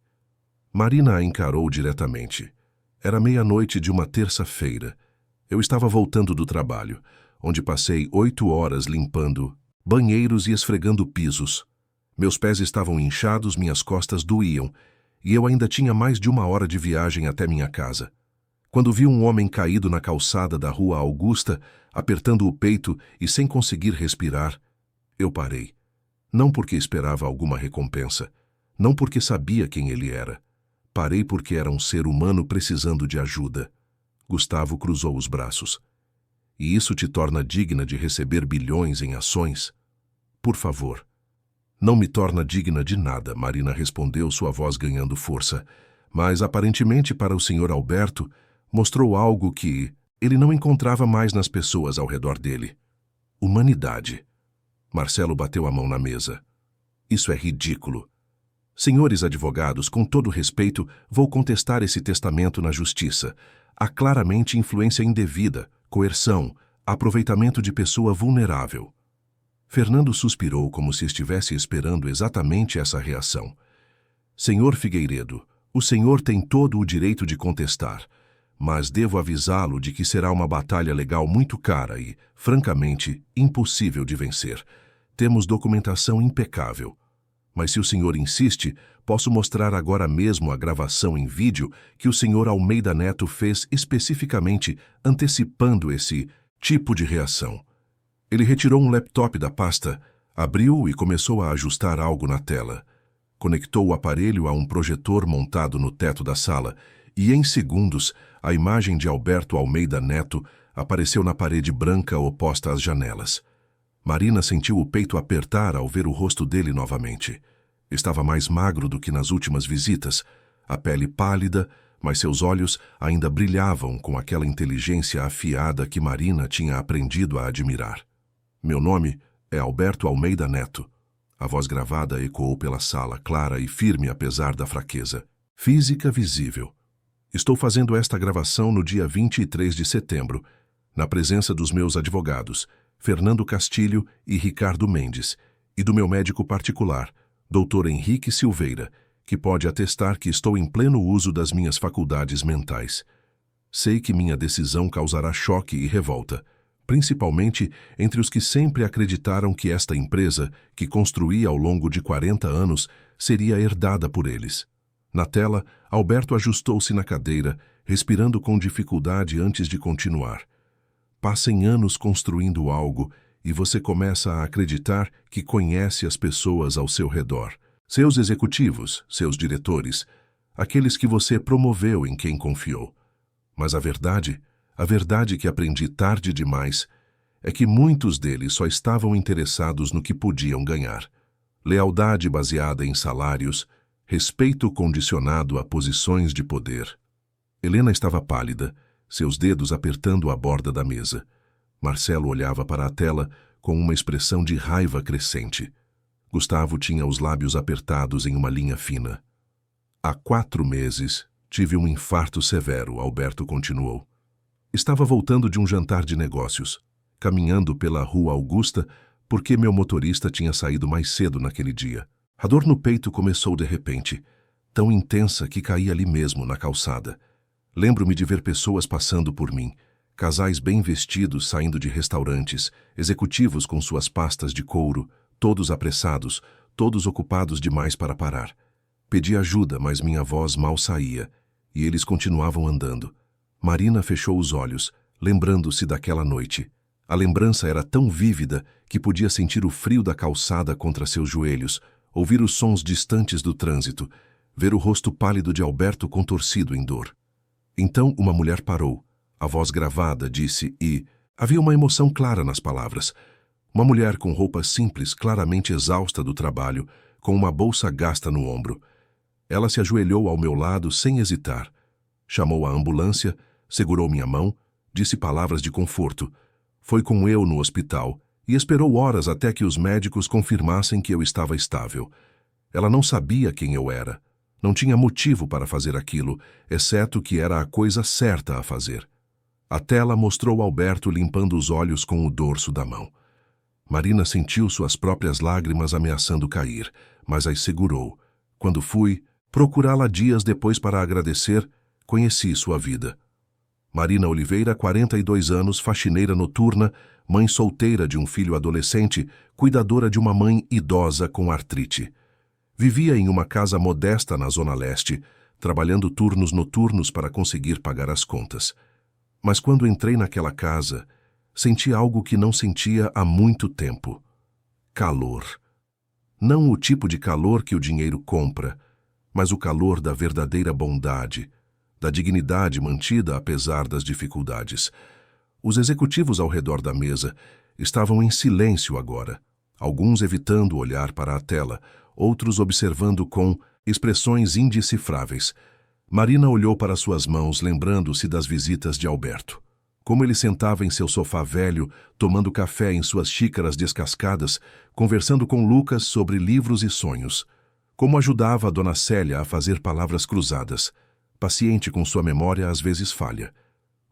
Speaker 1: Marina a encarou diretamente. Era meia-noite de uma terça-feira. Eu estava voltando do trabalho, onde passei 8 horas limpando banheiros e esfregando pisos. Meus pés estavam inchados, minhas costas doíam, e eu ainda tinha mais de 1 hora de viagem até minha casa. Quando vi um homem caído na calçada da Rua Augusta, apertando o peito e sem conseguir respirar, eu parei. Não porque esperava alguma recompensa, não porque sabia quem ele era. Parei porque era um ser humano precisando de ajuda. Gustavo cruzou os braços. E isso te torna digna de receber bilhões em ações? Por favor. Não me torna digna de nada, Marina respondeu, sua voz ganhando força. Mas, aparentemente, para o senhor Alberto, Mostrou algo que ele não encontrava mais nas pessoas ao redor dele. Humanidade. Marcelo bateu a mão na mesa. Isso é ridículo. Senhores advogados, com todo respeito, vou contestar esse testamento na justiça. Há claramente influência indevida, coerção, aproveitamento de pessoa vulnerável. Fernando suspirou como se estivesse esperando exatamente essa reação. Senhor Figueiredo, o senhor tem todo o direito de contestar, mas devo avisá-lo de que será uma batalha legal muito cara e, francamente, impossível de vencer. Temos documentação impecável. Mas se o senhor insiste, posso mostrar agora mesmo a gravação em vídeo que o senhor Almeida Neto fez especificamente antecipando esse tipo de reação. Ele retirou um laptop da pasta, abriu e começou a ajustar algo na tela. Conectou o aparelho a um projetor montado no teto da sala e, em segundos, a imagem de Alberto Almeida Neto apareceu na parede branca oposta às janelas. Marina sentiu o peito apertar ao ver o rosto dele novamente. Estava mais magro do que nas últimas visitas, a pele pálida, mas seus olhos ainda brilhavam com aquela inteligência afiada que Marina tinha aprendido a admirar. Meu nome é Alberto Almeida Neto. A voz gravada ecoou pela sala, clara e firme apesar da fraqueza. Física visível. Estou fazendo esta gravação no dia 23 de setembro, na presença dos meus advogados, Fernando Castilho e Ricardo Mendes, e do meu médico particular, Dr. Henrique Silveira, que pode atestar que estou em pleno uso das minhas faculdades mentais. Sei que minha decisão causará choque e revolta, principalmente entre os que sempre acreditaram que esta empresa, que construí ao longo de 40 anos, seria herdada por eles. Na tela, Alberto ajustou-se na cadeira, respirando com dificuldade antes de continuar. Passem anos construindo algo e você começa a acreditar que conhece as pessoas ao seu redor. Seus executivos, seus diretores, aqueles que você promoveu em quem confiou. Mas a verdade que aprendi tarde demais, é que muitos deles só estavam interessados no que podiam ganhar. Lealdade baseada em salários, respeito condicionado a posições de poder. Helena estava pálida, seus dedos apertando a borda da mesa. Marcelo olhava para a tela com uma expressão de raiva crescente. Gustavo tinha os lábios apertados em uma linha fina. Há 4 meses, tive um infarto severo, Alberto continuou. Estava voltando de um jantar de negócios, caminhando pela Rua Augusta, porque meu motorista tinha saído mais cedo naquele dia. A dor no peito começou de repente, tão intensa que caí ali mesmo, na calçada. Lembro-me de ver pessoas passando por mim, casais bem vestidos saindo de restaurantes, executivos com suas pastas de couro, todos apressados, todos ocupados demais para parar. Pedi ajuda, mas minha voz mal saía, e eles continuavam andando. Marina fechou os olhos, lembrando-se daquela noite. A lembrança era tão vívida que podia sentir o frio da calçada contra seus joelhos, ouvir os sons distantes do trânsito, ver o rosto pálido de Alberto contorcido em dor. Então uma mulher parou. A voz gravada disse e havia uma emoção clara nas palavras. Uma mulher com roupa simples, claramente exausta do trabalho, com uma bolsa gasta no ombro. Ela se ajoelhou ao meu lado sem hesitar. Chamou a ambulância, segurou minha mão, disse palavras de conforto. Foi com eu no hospital e esperou horas até que os médicos confirmassem que eu estava estável. Ela não sabia quem eu era. Não tinha motivo para fazer aquilo, exceto que era a coisa certa a fazer. A tela mostrou Alberto limpando os olhos com o dorso da mão. Marina sentiu suas próprias lágrimas ameaçando cair, mas as segurou. Quando fui procurá-la dias depois para agradecer, conheci sua vida. Marina Oliveira, 42 anos, faxineira noturna, mãe solteira de um filho adolescente, cuidadora de uma mãe idosa com artrite. Vivia em uma casa modesta na Zona Leste, trabalhando turnos noturnos para conseguir pagar as contas. Mas quando entrei naquela casa, senti algo que não sentia há muito tempo. Calor. Não o tipo de calor que o dinheiro compra, mas o calor da verdadeira bondade, da dignidade mantida apesar das dificuldades. Os executivos ao redor da mesa estavam em silêncio agora, alguns evitando olhar para a tela, outros observando com expressões indecifráveis. Marina olhou para suas mãos, lembrando-se das visitas de Alberto. Como ele sentava em seu sofá velho, tomando café em suas xícaras descascadas, conversando com Lucas sobre livros e sonhos. Como ajudava a Dona Célia a fazer palavras cruzadas, paciente com sua memória às vezes falha.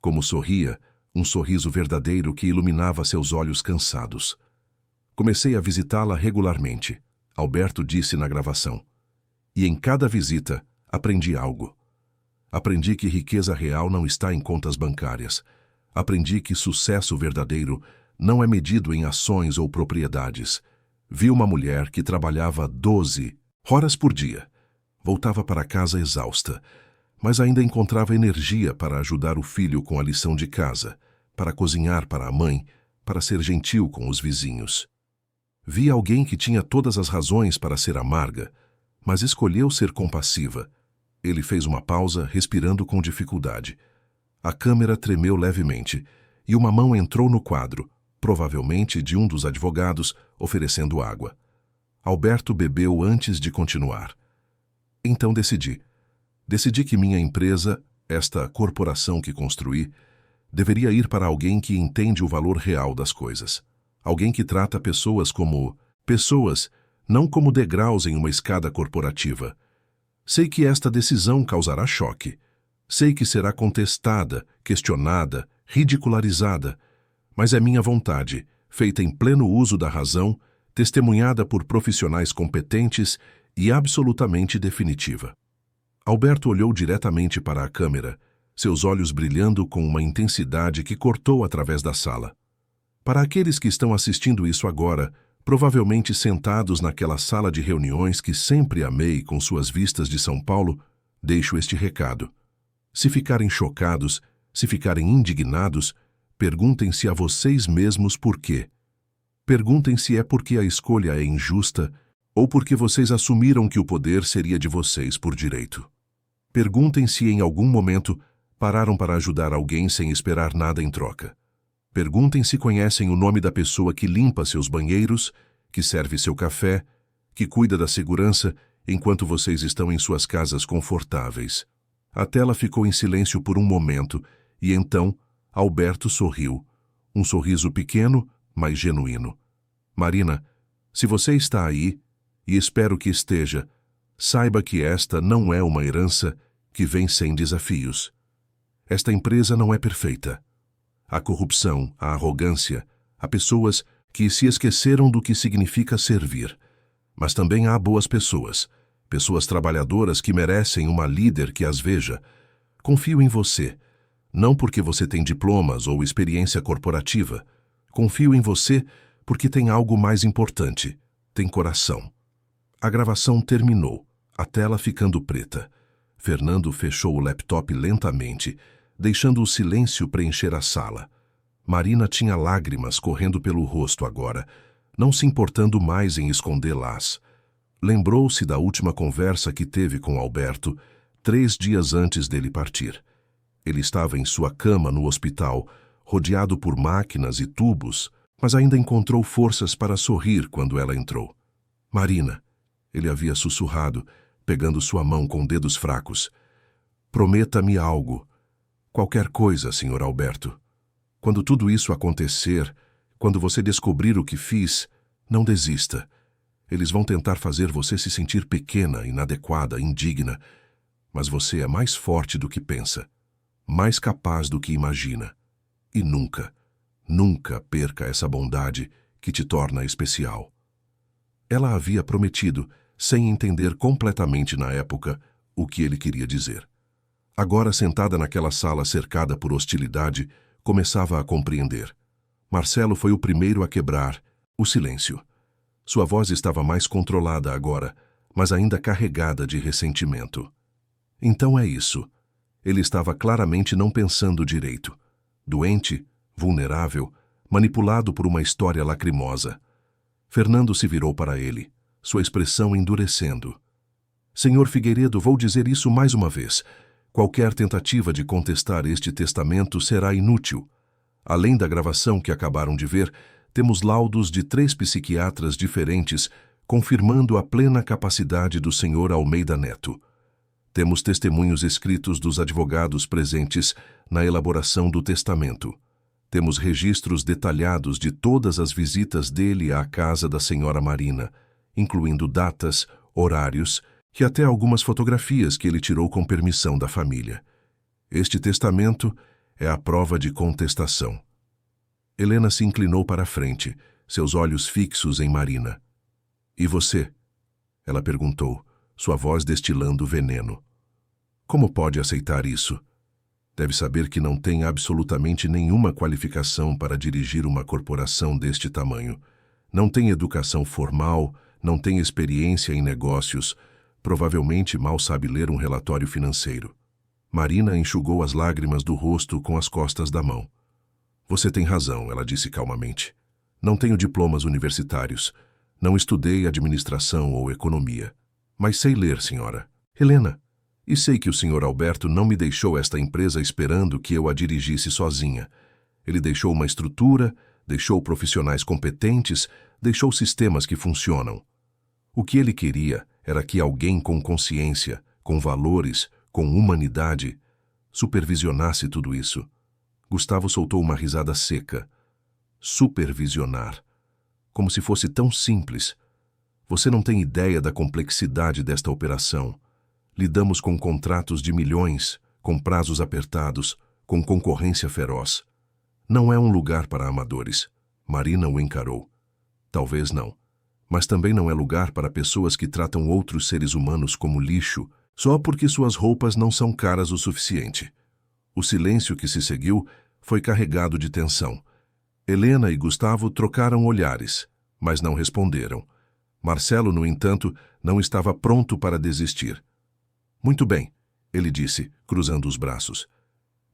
Speaker 1: Como sorria, um sorriso verdadeiro que iluminava seus olhos cansados. Comecei a visitá-la regularmente, Alberto disse na gravação. E em cada visita, aprendi algo. Aprendi que riqueza real não está em contas bancárias. Aprendi que sucesso verdadeiro não é medido em ações ou propriedades. Vi uma mulher que trabalhava 12 horas por dia. Voltava para casa exausta, mas ainda encontrava energia para ajudar o filho com a lição de casa, para cozinhar para a mãe, para ser gentil com os vizinhos. Vi alguém que tinha todas as razões para ser amarga, mas escolheu ser compassiva. Ele fez uma pausa, respirando com dificuldade. A câmera tremeu levemente e uma mão entrou no quadro, provavelmente de um dos advogados, oferecendo água. Alberto bebeu antes de continuar. Então decidi. Decidi que minha empresa, esta corporação que construí, deveria ir para alguém que entende o valor real das coisas. Alguém que trata pessoas como pessoas, não como degraus em uma escada corporativa. Sei que esta decisão causará choque. Sei que será contestada, questionada, ridicularizada, mas é minha vontade, feita em pleno uso da razão, testemunhada por profissionais competentes e absolutamente definitiva. Alberto olhou diretamente para a câmera, seus olhos brilhando com uma intensidade que cortou através da sala. Para aqueles que estão assistindo isso agora, provavelmente sentados naquela sala de reuniões que sempre amei com suas vistas de São Paulo, deixo este recado. Se ficarem chocados, se ficarem indignados, perguntem-se a vocês mesmos por quê. Perguntem se é porque a escolha é injusta ou porque vocês assumiram que o poder seria de vocês por direito. Perguntem se em algum momento pararam para ajudar alguém sem esperar nada em troca. Perguntem se conhecem o nome da pessoa que limpa seus banheiros, que serve seu café, que cuida da segurança enquanto vocês estão em suas casas confortáveis. A tela ficou em silêncio por um momento e então Alberto sorriu. Um sorriso pequeno, mas genuíno. Marina, se você está aí, e espero que esteja, saiba que esta não é uma herança que vem sem desafios. Esta empresa não é perfeita. Há corrupção, há arrogância, há pessoas que se esqueceram do que significa servir. Mas também há boas pessoas, pessoas trabalhadoras que merecem uma líder que as veja. Confio em você, não porque você tem diplomas ou experiência corporativa. Confio em você porque tem algo mais importante, tem coração. A gravação terminou, a tela ficando preta. Fernando fechou o laptop lentamente, deixando o silêncio preencher a sala. Marina tinha lágrimas correndo pelo rosto agora, não se importando mais em escondê-las. Lembrou-se da última conversa que teve com Alberto, 3 dias antes dele partir. Ele estava em sua cama no hospital, rodeado por máquinas e tubos, mas ainda encontrou forças para sorrir quando ela entrou. Marina, ele havia sussurrado, pegando sua mão com dedos fracos. Prometa-me algo. Qualquer coisa, Sr. Alberto. Quando tudo isso acontecer, quando você descobrir o que fiz, não desista. Eles vão tentar fazer você se sentir pequena, inadequada, indigna, mas você é mais forte do que pensa, mais capaz do que imagina. E nunca, nunca perca essa bondade que te torna especial. Ela havia prometido, sem entender completamente na época o que ele queria dizer. Agora, sentada naquela sala cercada por hostilidade, começava a compreender. Marcelo foi o primeiro a quebrar o silêncio. Sua voz estava mais controlada agora, mas ainda carregada de ressentimento. Então é isso. Ele estava claramente não pensando direito. Doente, vulnerável, manipulado por uma história lacrimosa. Fernando se virou para ele, sua expressão endurecendo. Senhor Figueiredo, vou dizer isso mais uma vez. Qualquer tentativa de contestar este testamento será inútil. Além da gravação que acabaram de ver, temos laudos de 3 psiquiatras diferentes confirmando a plena capacidade do Sr. Almeida Neto. Temos testemunhos escritos dos advogados presentes na elaboração do testamento. Temos registros detalhados de todas as visitas dele à casa da senhora Marina, incluindo datas, horários e até algumas fotografias que ele tirou com permissão da família. Este testamento é a prova de contestação. Helena se inclinou para a frente, seus olhos fixos em Marina. E você? Ela perguntou, sua voz destilando veneno. Como pode aceitar isso? Deve saber que não tem absolutamente nenhuma qualificação para dirigir uma corporação deste tamanho. Não tem educação formal, não tem experiência em negócios, provavelmente mal sabe ler um relatório financeiro. Marina enxugou as lágrimas do rosto com as costas da mão. Você tem razão, ela disse calmamente. Não tenho diplomas universitários. Não estudei administração ou economia. Mas sei ler, senhora. Helena, e sei que o senhor Alberto não me deixou esta empresa esperando que eu a dirigisse sozinha. Ele deixou uma estrutura, deixou profissionais competentes, deixou sistemas que funcionam. O que ele queria era que alguém com consciência, com valores, com humanidade, supervisionasse tudo isso. Gustavo soltou uma risada seca. Supervisionar. Como se fosse tão simples. Você não tem ideia da complexidade desta operação. Lidamos com contratos de milhões, com prazos apertados, com concorrência feroz. Não é um lugar para amadores. Marina o encarou. Talvez não. Mas também não é lugar para pessoas que tratam outros seres humanos como lixo, só porque suas roupas não são caras o suficiente. O silêncio que se seguiu foi carregado de tensão. Helena e Gustavo trocaram olhares, mas não responderam. Marcelo, no entanto, não estava pronto para desistir. Muito bem, ele disse, cruzando os braços.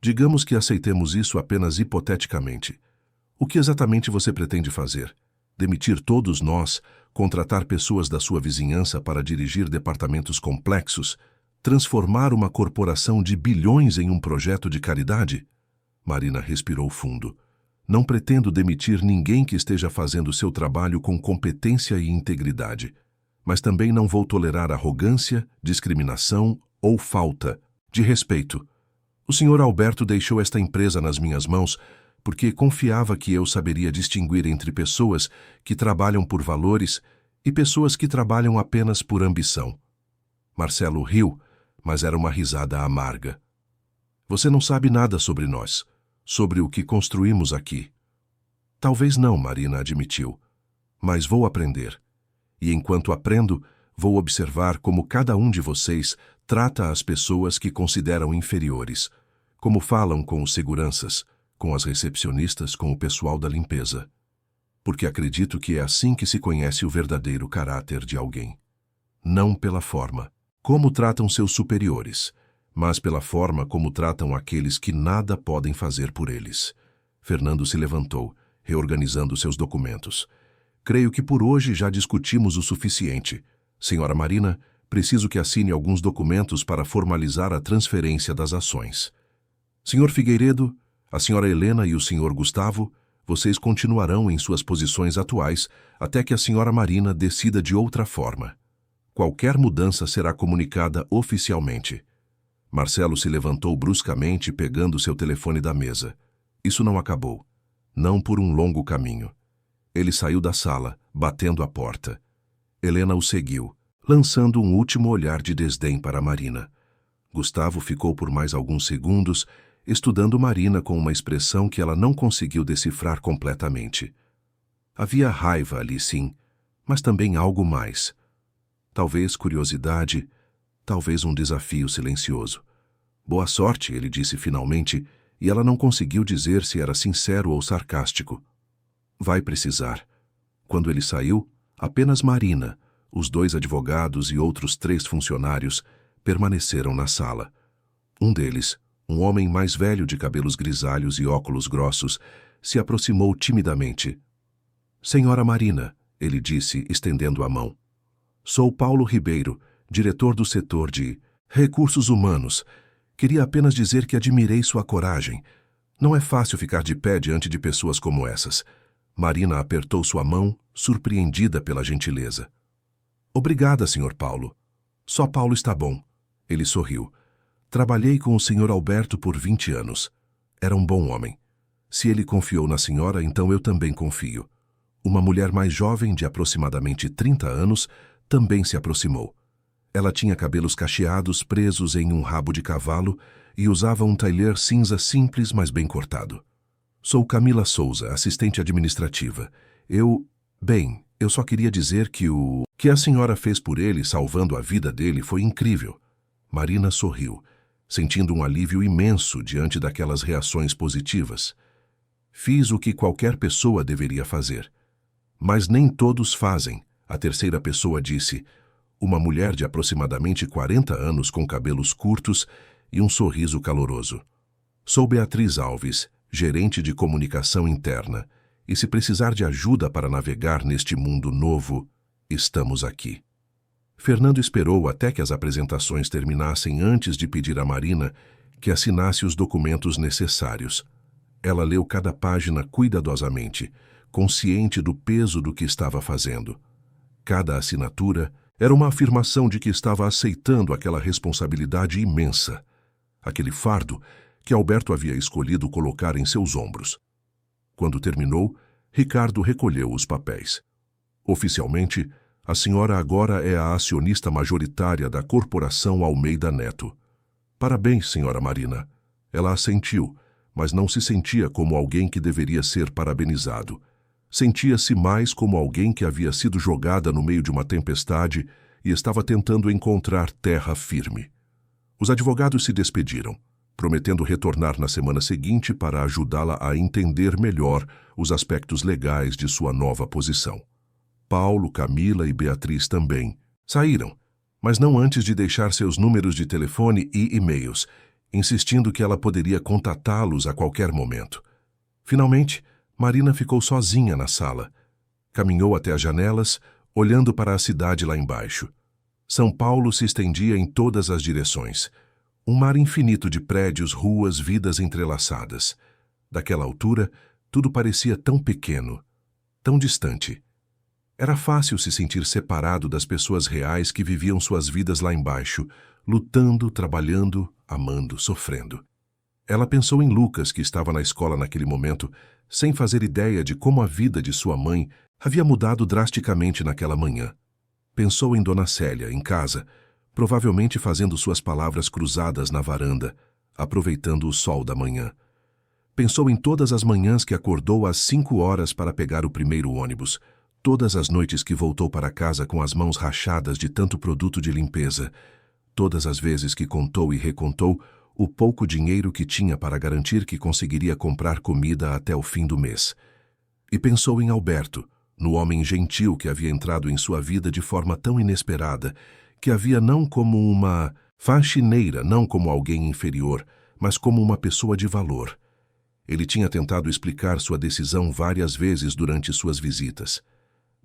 Speaker 1: Digamos que aceitemos isso apenas hipoteticamente. O que exatamente você pretende fazer? Demitir todos nós, contratar pessoas da sua vizinhança para dirigir departamentos complexos, transformar uma corporação de bilhões em um projeto de caridade? Marina respirou fundo. Não pretendo demitir ninguém que esteja fazendo seu trabalho com competência e integridade, mas também não vou tolerar arrogância, discriminação ou falta de respeito. O senhor Alberto deixou esta empresa nas minhas mãos porque confiava que eu saberia distinguir entre pessoas que trabalham por valores e pessoas que trabalham apenas por ambição. Marcelo riu, mas era uma risada amarga. Você não sabe nada sobre nós, sobre o que construímos aqui. Talvez não, Marina admitiu, mas vou aprender. E enquanto aprendo, vou observar como cada um de vocês trata as pessoas que consideram inferiores, como falam com os seguranças, com as recepcionistas, com o pessoal da limpeza. Porque acredito que é assim que se conhece o verdadeiro caráter de alguém. Não pela forma, como tratam seus superiores, mas pela forma como tratam aqueles que nada podem fazer por eles. Fernando se levantou, reorganizando seus documentos. Creio que por hoje já discutimos o suficiente. Senhora Marina, preciso que assine alguns documentos para formalizar a transferência das ações. Senhor Figueiredo, a senhora Helena e o senhor Gustavo, vocês continuarão em suas posições atuais até que a senhora Marina decida de outra forma. Qualquer mudança será comunicada oficialmente. Marcelo se levantou bruscamente, pegando seu telefone da mesa. Isso não acabou. Não por um longo caminho. Ele saiu da sala, batendo a porta. Helena o seguiu, lançando um último olhar de desdém para Marina. Gustavo ficou por mais alguns segundos, estudando Marina com uma expressão que ela não conseguiu decifrar completamente. Havia raiva ali, sim, mas também algo mais. Talvez curiosidade, talvez um desafio silencioso. Boa sorte, ele disse finalmente, e ela não conseguiu dizer se era sincero ou sarcástico. Vai precisar. Quando ele saiu, apenas Marina, os 2 advogados e outros 3 funcionários permaneceram na sala. Um deles, um homem mais velho de cabelos grisalhos e óculos grossos, se aproximou timidamente. Senhora Marina, ele disse, estendendo a mão. Sou Paulo Ribeiro, diretor do setor de Recursos Humanos. Queria apenas dizer que admirei sua coragem. Não é fácil ficar de pé diante de pessoas como essas. Marina apertou sua mão, surpreendida pela gentileza. Obrigada, Sr. Paulo. Só Paulo está bom. Ele sorriu. Trabalhei com o Sr. Alberto por 20 anos. Era um bom homem. Se ele confiou na senhora, então eu também confio. Uma mulher mais jovem, de aproximadamente 30 anos, também se aproximou. Ela tinha cabelos cacheados presos em um rabo de cavalo e usava um tailleur cinza simples, mas bem cortado. Sou Camila Souza, assistente administrativa. Bem, eu só queria dizer que o que a senhora fez por ele, salvando a vida dele, foi incrível. Marina sorriu, sentindo um alívio imenso diante daquelas reações positivas. Fiz o que qualquer pessoa deveria fazer. Mas nem todos fazem, a terceira pessoa disse. Uma mulher de aproximadamente 40 anos com cabelos curtos e um sorriso caloroso. Sou Beatriz Alves, gerente de comunicação interna, e se precisar de ajuda para navegar neste mundo novo, estamos aqui. Fernando esperou até que as apresentações terminassem antes de pedir a Marina que assinasse os documentos necessários. Ela leu cada página cuidadosamente, consciente do peso do que estava fazendo. Cada assinatura era uma afirmação de que estava aceitando aquela responsabilidade imensa, aquele fardo que Alberto havia escolhido colocar em seus ombros. Quando terminou, Ricardo recolheu os papéis. Oficialmente, a senhora agora é a acionista majoritária da Corporação Almeida Neto. Parabéns, senhora Marina. Ela assentiu, mas não se sentia como alguém que deveria ser parabenizado. Sentia-se mais como alguém que havia sido jogada no meio de uma tempestade e estava tentando encontrar terra firme. Os advogados se despediram, prometendo retornar na semana seguinte para ajudá-la a entender melhor os aspectos legais de sua nova posição. Paulo, Camila e Beatriz também saíram, mas não antes de deixar seus números de telefone e e-mails, insistindo que ela poderia contatá-los a qualquer momento. Finalmente, Marina ficou sozinha na sala. Caminhou até as janelas, olhando para a cidade lá embaixo. São Paulo se estendia em todas as direções. Um mar infinito de prédios, ruas, vidas entrelaçadas. Daquela altura, tudo parecia tão pequeno, tão distante. Era fácil se sentir separado das pessoas reais que viviam suas vidas lá embaixo, lutando, trabalhando, amando, sofrendo. Ela pensou em Lucas, que estava na escola naquele momento, sem fazer ideia de como a vida de sua mãe havia mudado drasticamente naquela manhã. Pensou em Dona Célia, em casa, provavelmente fazendo suas palavras cruzadas na varanda, aproveitando o sol da manhã. Pensou em todas as manhãs que acordou às 5 horas para pegar o primeiro ônibus, todas as noites que voltou para casa com as mãos rachadas de tanto produto de limpeza, todas as vezes que contou e recontou o pouco dinheiro que tinha para garantir que conseguiria comprar comida até o fim do mês. E pensou em Alberto, no homem gentil que havia entrado em sua vida de forma tão inesperada, que havia não como uma faxineira, não como alguém inferior, mas como uma pessoa de valor. Ele tinha tentado explicar sua decisão várias vezes durante suas visitas.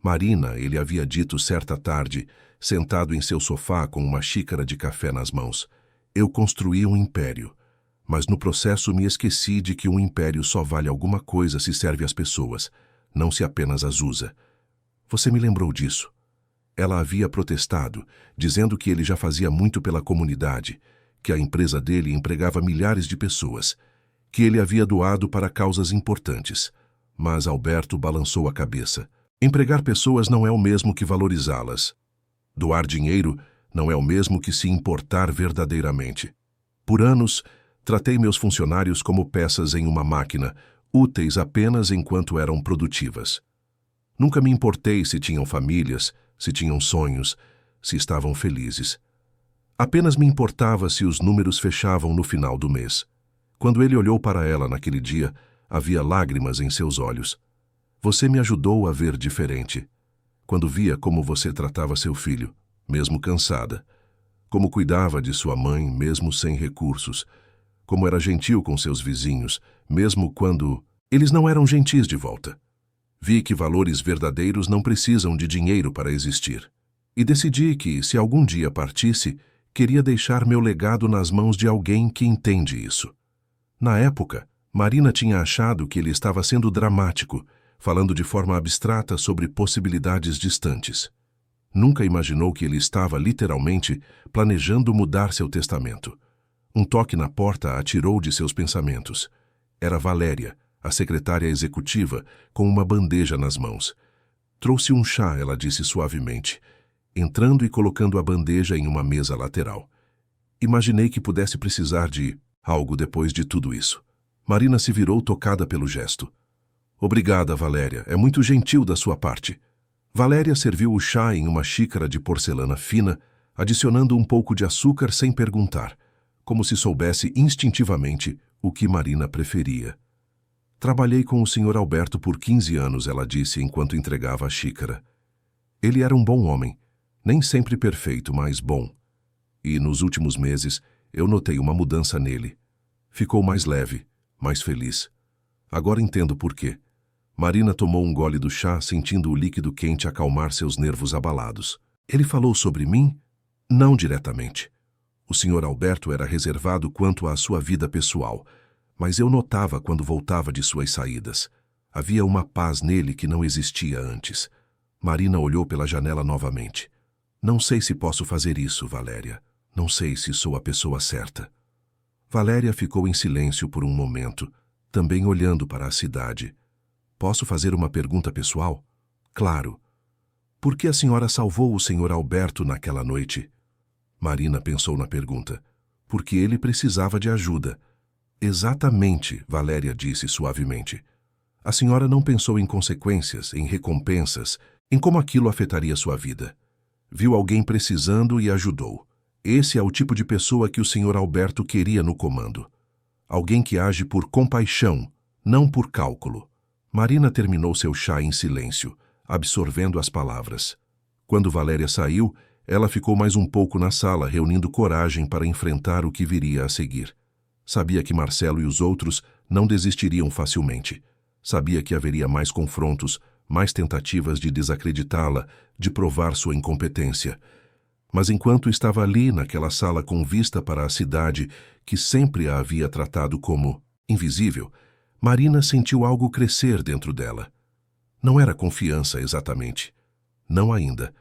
Speaker 1: Marina, ele havia dito certa tarde, sentado em seu sofá com uma xícara de café nas mãos. Eu construí um império, mas no processo me esqueci de que um império só vale alguma coisa se serve às pessoas, não se apenas as usa. Você me lembrou disso. Ela havia protestado, dizendo que ele já fazia muito pela comunidade, que a empresa dele empregava milhares de pessoas, que ele havia doado para causas importantes. Mas Alberto balançou a cabeça. Empregar pessoas não é o mesmo que valorizá-las. Doar dinheiro não é o mesmo que se importar verdadeiramente. Por anos, tratei meus funcionários como peças em uma máquina, úteis apenas enquanto eram produtivas. Nunca me importei se tinham famílias, se tinham sonhos, se estavam felizes. Apenas me importava se os números fechavam no final do mês. Quando ele olhou para ela naquele dia, havia lágrimas em seus olhos. Você me ajudou a ver diferente. Quando via como você tratava seu filho, mesmo cansada. Como cuidava de sua mãe, mesmo sem recursos. Como era gentil com seus vizinhos, mesmo quando eles não eram gentis de volta. Vi que valores verdadeiros não precisam de dinheiro para existir. E decidi que, se algum dia partisse, queria deixar meu legado nas mãos de alguém que entende isso. Na época, Marina tinha achado que ele estava sendo dramático, falando de forma abstrata sobre possibilidades distantes. Nunca imaginou que ele estava, literalmente, planejando mudar seu testamento. Um toque na porta a atirou de seus pensamentos. Era Valéria, a secretária executiva, com uma bandeja nas mãos. Trouxe um chá, ela disse suavemente, entrando e colocando a bandeja em uma mesa lateral. Imaginei que pudesse precisar de algo depois de tudo isso. Marina se virou tocada pelo gesto. Obrigada, Valéria. É muito gentil da sua parte. Valéria serviu o chá em uma xícara de porcelana fina, adicionando um pouco de açúcar sem perguntar, como se soubesse instintivamente o que Marina preferia. Trabalhei com o Sr. Alberto por 15 anos, ela disse enquanto entregava a xícara. Ele era um bom homem, nem sempre perfeito, mas bom. E nos últimos meses eu notei uma mudança nele. Ficou mais leve, mais feliz. Agora entendo por quê. Marina tomou um gole do chá, sentindo o líquido quente acalmar seus nervos abalados. Ele falou sobre mim? Não diretamente. O Sr. Alberto era reservado quanto à sua vida pessoal, mas eu notava quando voltava de suas saídas. Havia uma paz nele que não existia antes. Marina olhou pela janela novamente. Não sei se posso fazer isso, Valéria. Não sei se sou a pessoa certa. Valéria ficou em silêncio por um momento, também olhando para a cidade. Posso fazer uma pergunta pessoal? Claro. Por que a senhora salvou o Sr. Alberto naquela noite? Marina pensou na pergunta. Porque ele precisava de ajuda. Exatamente, Valéria disse suavemente. A senhora não pensou em consequências, em recompensas, em como aquilo afetaria sua vida. Viu alguém precisando e ajudou. Esse é o tipo de pessoa que o Sr. Alberto queria no comando. Alguém que age por compaixão, não por cálculo. Marina terminou seu chá em silêncio, absorvendo as palavras. Quando Valéria saiu, ela ficou mais um pouco na sala, reunindo coragem para enfrentar o que viria a seguir. Sabia que Marcelo e os outros não desistiriam facilmente. Sabia que haveria mais confrontos, mais tentativas de desacreditá-la, de provar sua incompetência. Mas enquanto estava ali, naquela sala com vista para a cidade, que sempre a havia tratado como invisível, Marina sentiu algo crescer dentro dela. Não era confiança exatamente. Não ainda.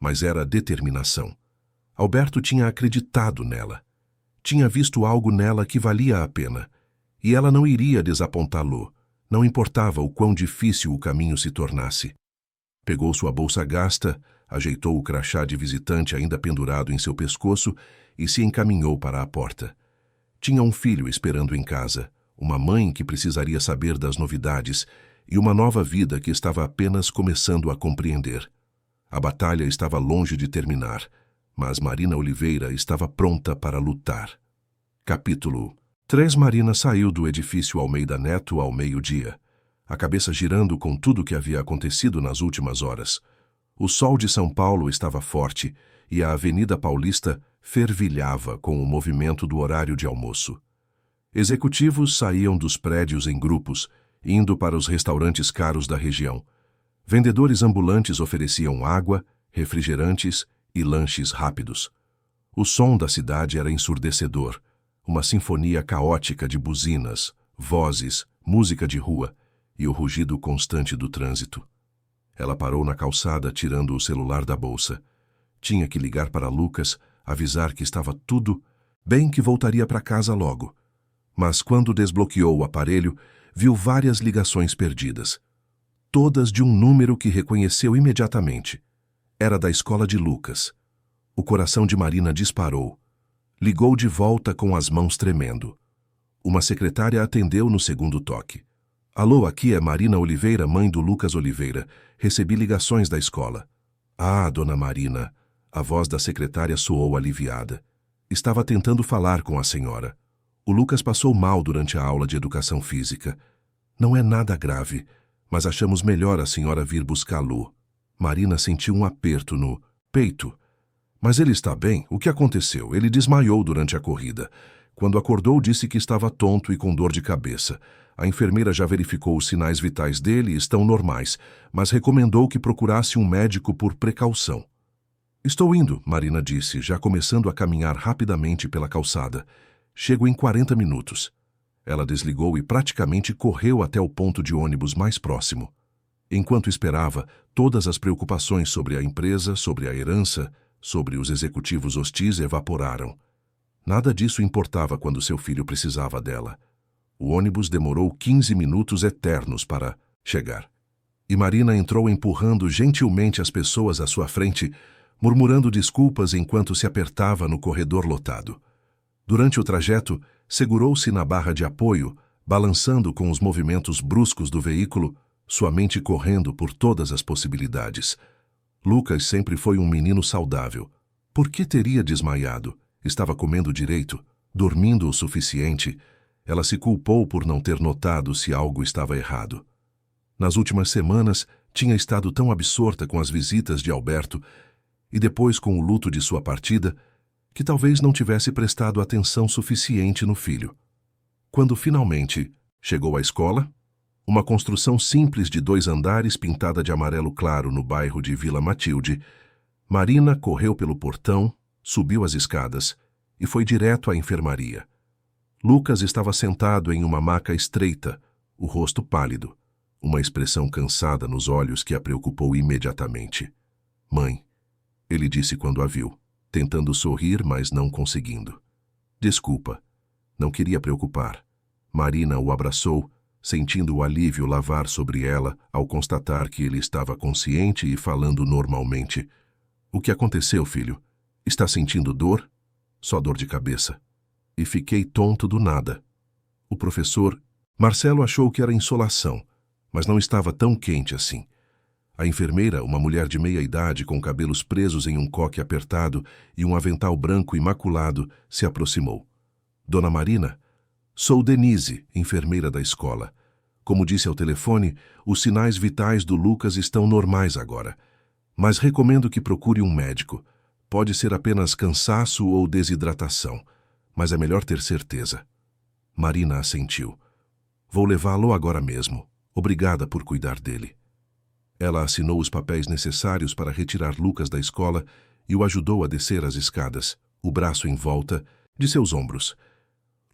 Speaker 1: Mas era determinação. Alberto tinha acreditado nela. Tinha visto algo nela que valia a pena. E ela não iria desapontá-lo. Não importava o quão difícil o caminho se tornasse. Pegou sua bolsa gasta, ajeitou o crachá de visitante ainda pendurado em seu pescoço e se encaminhou para a porta. Tinha um filho esperando em casa, uma mãe que precisaria saber das novidades e uma nova vida que estava apenas começando a compreender. A batalha estava longe de terminar, mas Marina Oliveira estava pronta para lutar. Capítulo 3. Marina saiu do edifício Almeida Neto ao meio-dia, a cabeça girando com tudo o que havia acontecido nas últimas horas. O sol de São Paulo estava forte e a Avenida Paulista fervilhava com o movimento do horário de almoço. Executivos saíam dos prédios em grupos, indo para os restaurantes caros da região. Vendedores ambulantes ofereciam água, refrigerantes e lanches rápidos. O som da cidade era ensurdecedor, uma sinfonia caótica de buzinas, vozes, música de rua e o rugido constante do trânsito. Ela parou na calçada, tirando o celular da bolsa. Tinha que ligar para Lucas, avisar que estava tudo bem, que voltaria para casa logo. Mas quando desbloqueou o aparelho, viu várias ligações perdidas. Todas de um número que reconheceu imediatamente. Era da escola de Lucas. O coração de Marina disparou. Ligou de volta com as mãos tremendo. Uma secretária atendeu no segundo toque. Alô, aqui é Marina Oliveira, mãe do Lucas Oliveira. Recebi ligações da escola. Ah, dona Marina. A voz da secretária soou aliviada. Estava tentando falar com a senhora. O Lucas passou mal durante a aula de educação física. Não é nada grave, mas achamos melhor a senhora vir buscá-lo. Marina sentiu um aperto no peito. Mas ele está bem? O que aconteceu? Ele desmaiou durante a corrida. Quando acordou, disse que estava tonto e com dor de cabeça. A enfermeira já verificou os sinais vitais dele e estão normais, mas recomendou que procurasse um médico por precaução. Estou indo, Marina disse, já começando a caminhar rapidamente pela calçada. Chego em 40 minutos. Ela desligou e praticamente correu até o ponto de ônibus mais próximo. Enquanto esperava, todas as preocupações sobre a empresa, sobre a herança, sobre os executivos hostis evaporaram. Nada disso importava quando seu filho precisava dela. O ônibus demorou 15 minutos eternos para chegar. E Marina entrou empurrando gentilmente as pessoas à sua frente, murmurando desculpas enquanto se apertava no corredor lotado. Durante o trajeto, segurou-se na barra de apoio, balançando com os movimentos bruscos do veículo, sua mente correndo por todas as possibilidades. Lucas sempre foi um menino saudável. Por que teria desmaiado? Estava comendo direito, dormindo o suficiente. Ela se culpou por não ter notado se algo estava errado. Nas últimas semanas, tinha estado tão absorta com as visitas de Alberto e depois com o luto de sua partida, que talvez não tivesse prestado atenção suficiente no filho. Quando finalmente chegou à escola, uma construção simples de 2 andares pintada de amarelo claro no bairro de Vila Matilde, Marina correu pelo portão, subiu as escadas e foi direto à enfermaria. Lucas estava sentado em uma maca estreita, o rosto pálido, uma expressão cansada nos olhos que a preocupou imediatamente. "Mãe", ele disse quando a viu, tentando sorrir, mas não conseguindo. "Desculpa, não queria preocupar." Marina o abraçou, sentindo o alívio lavar sobre ela ao constatar que ele estava consciente e falando normalmente. "O que aconteceu, filho? Está sentindo dor?" "Só dor de cabeça." "E fiquei tonto do nada." O professor Marcelo achou que era insolação, mas não estava tão quente assim. A enfermeira, uma mulher de meia idade com cabelos presos em um coque apertado e um avental branco imaculado, se aproximou. "Dona Marina?" "Sou Denise, enfermeira da escola. Como disse ao telefone, os sinais vitais do Lucas estão normais agora. Mas recomendo que procure um médico. Pode ser apenas cansaço ou desidratação, mas é melhor ter certeza." Marina assentiu. "Vou levá-lo agora mesmo. Obrigada por cuidar dele." Ela assinou os papéis necessários para retirar Lucas da escola e o ajudou a descer as escadas, o braço em volta de seus ombros.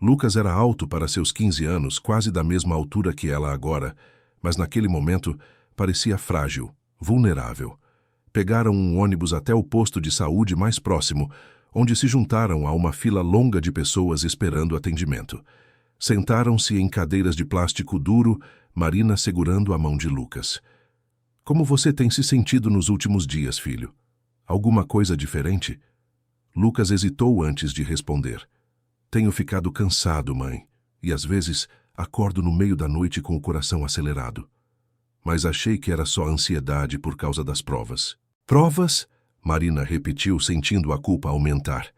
Speaker 1: Lucas era alto para seus 15 anos, quase da mesma altura que ela agora, mas naquele momento parecia frágil, vulnerável. Pegaram um ônibus até o posto de saúde mais próximo, onde se juntaram a uma fila longa de pessoas esperando atendimento. Sentaram-se em cadeiras de plástico duro, Marina segurando a mão de Lucas. "Como você tem se sentido nos últimos dias, filho? Alguma coisa diferente?" Lucas hesitou antes de responder. "Tenho ficado cansado, mãe, e às vezes acordo no meio da noite com o coração acelerado. Mas achei que era só ansiedade por causa das provas." "Provas?" Marina repetiu, sentindo a culpa aumentar.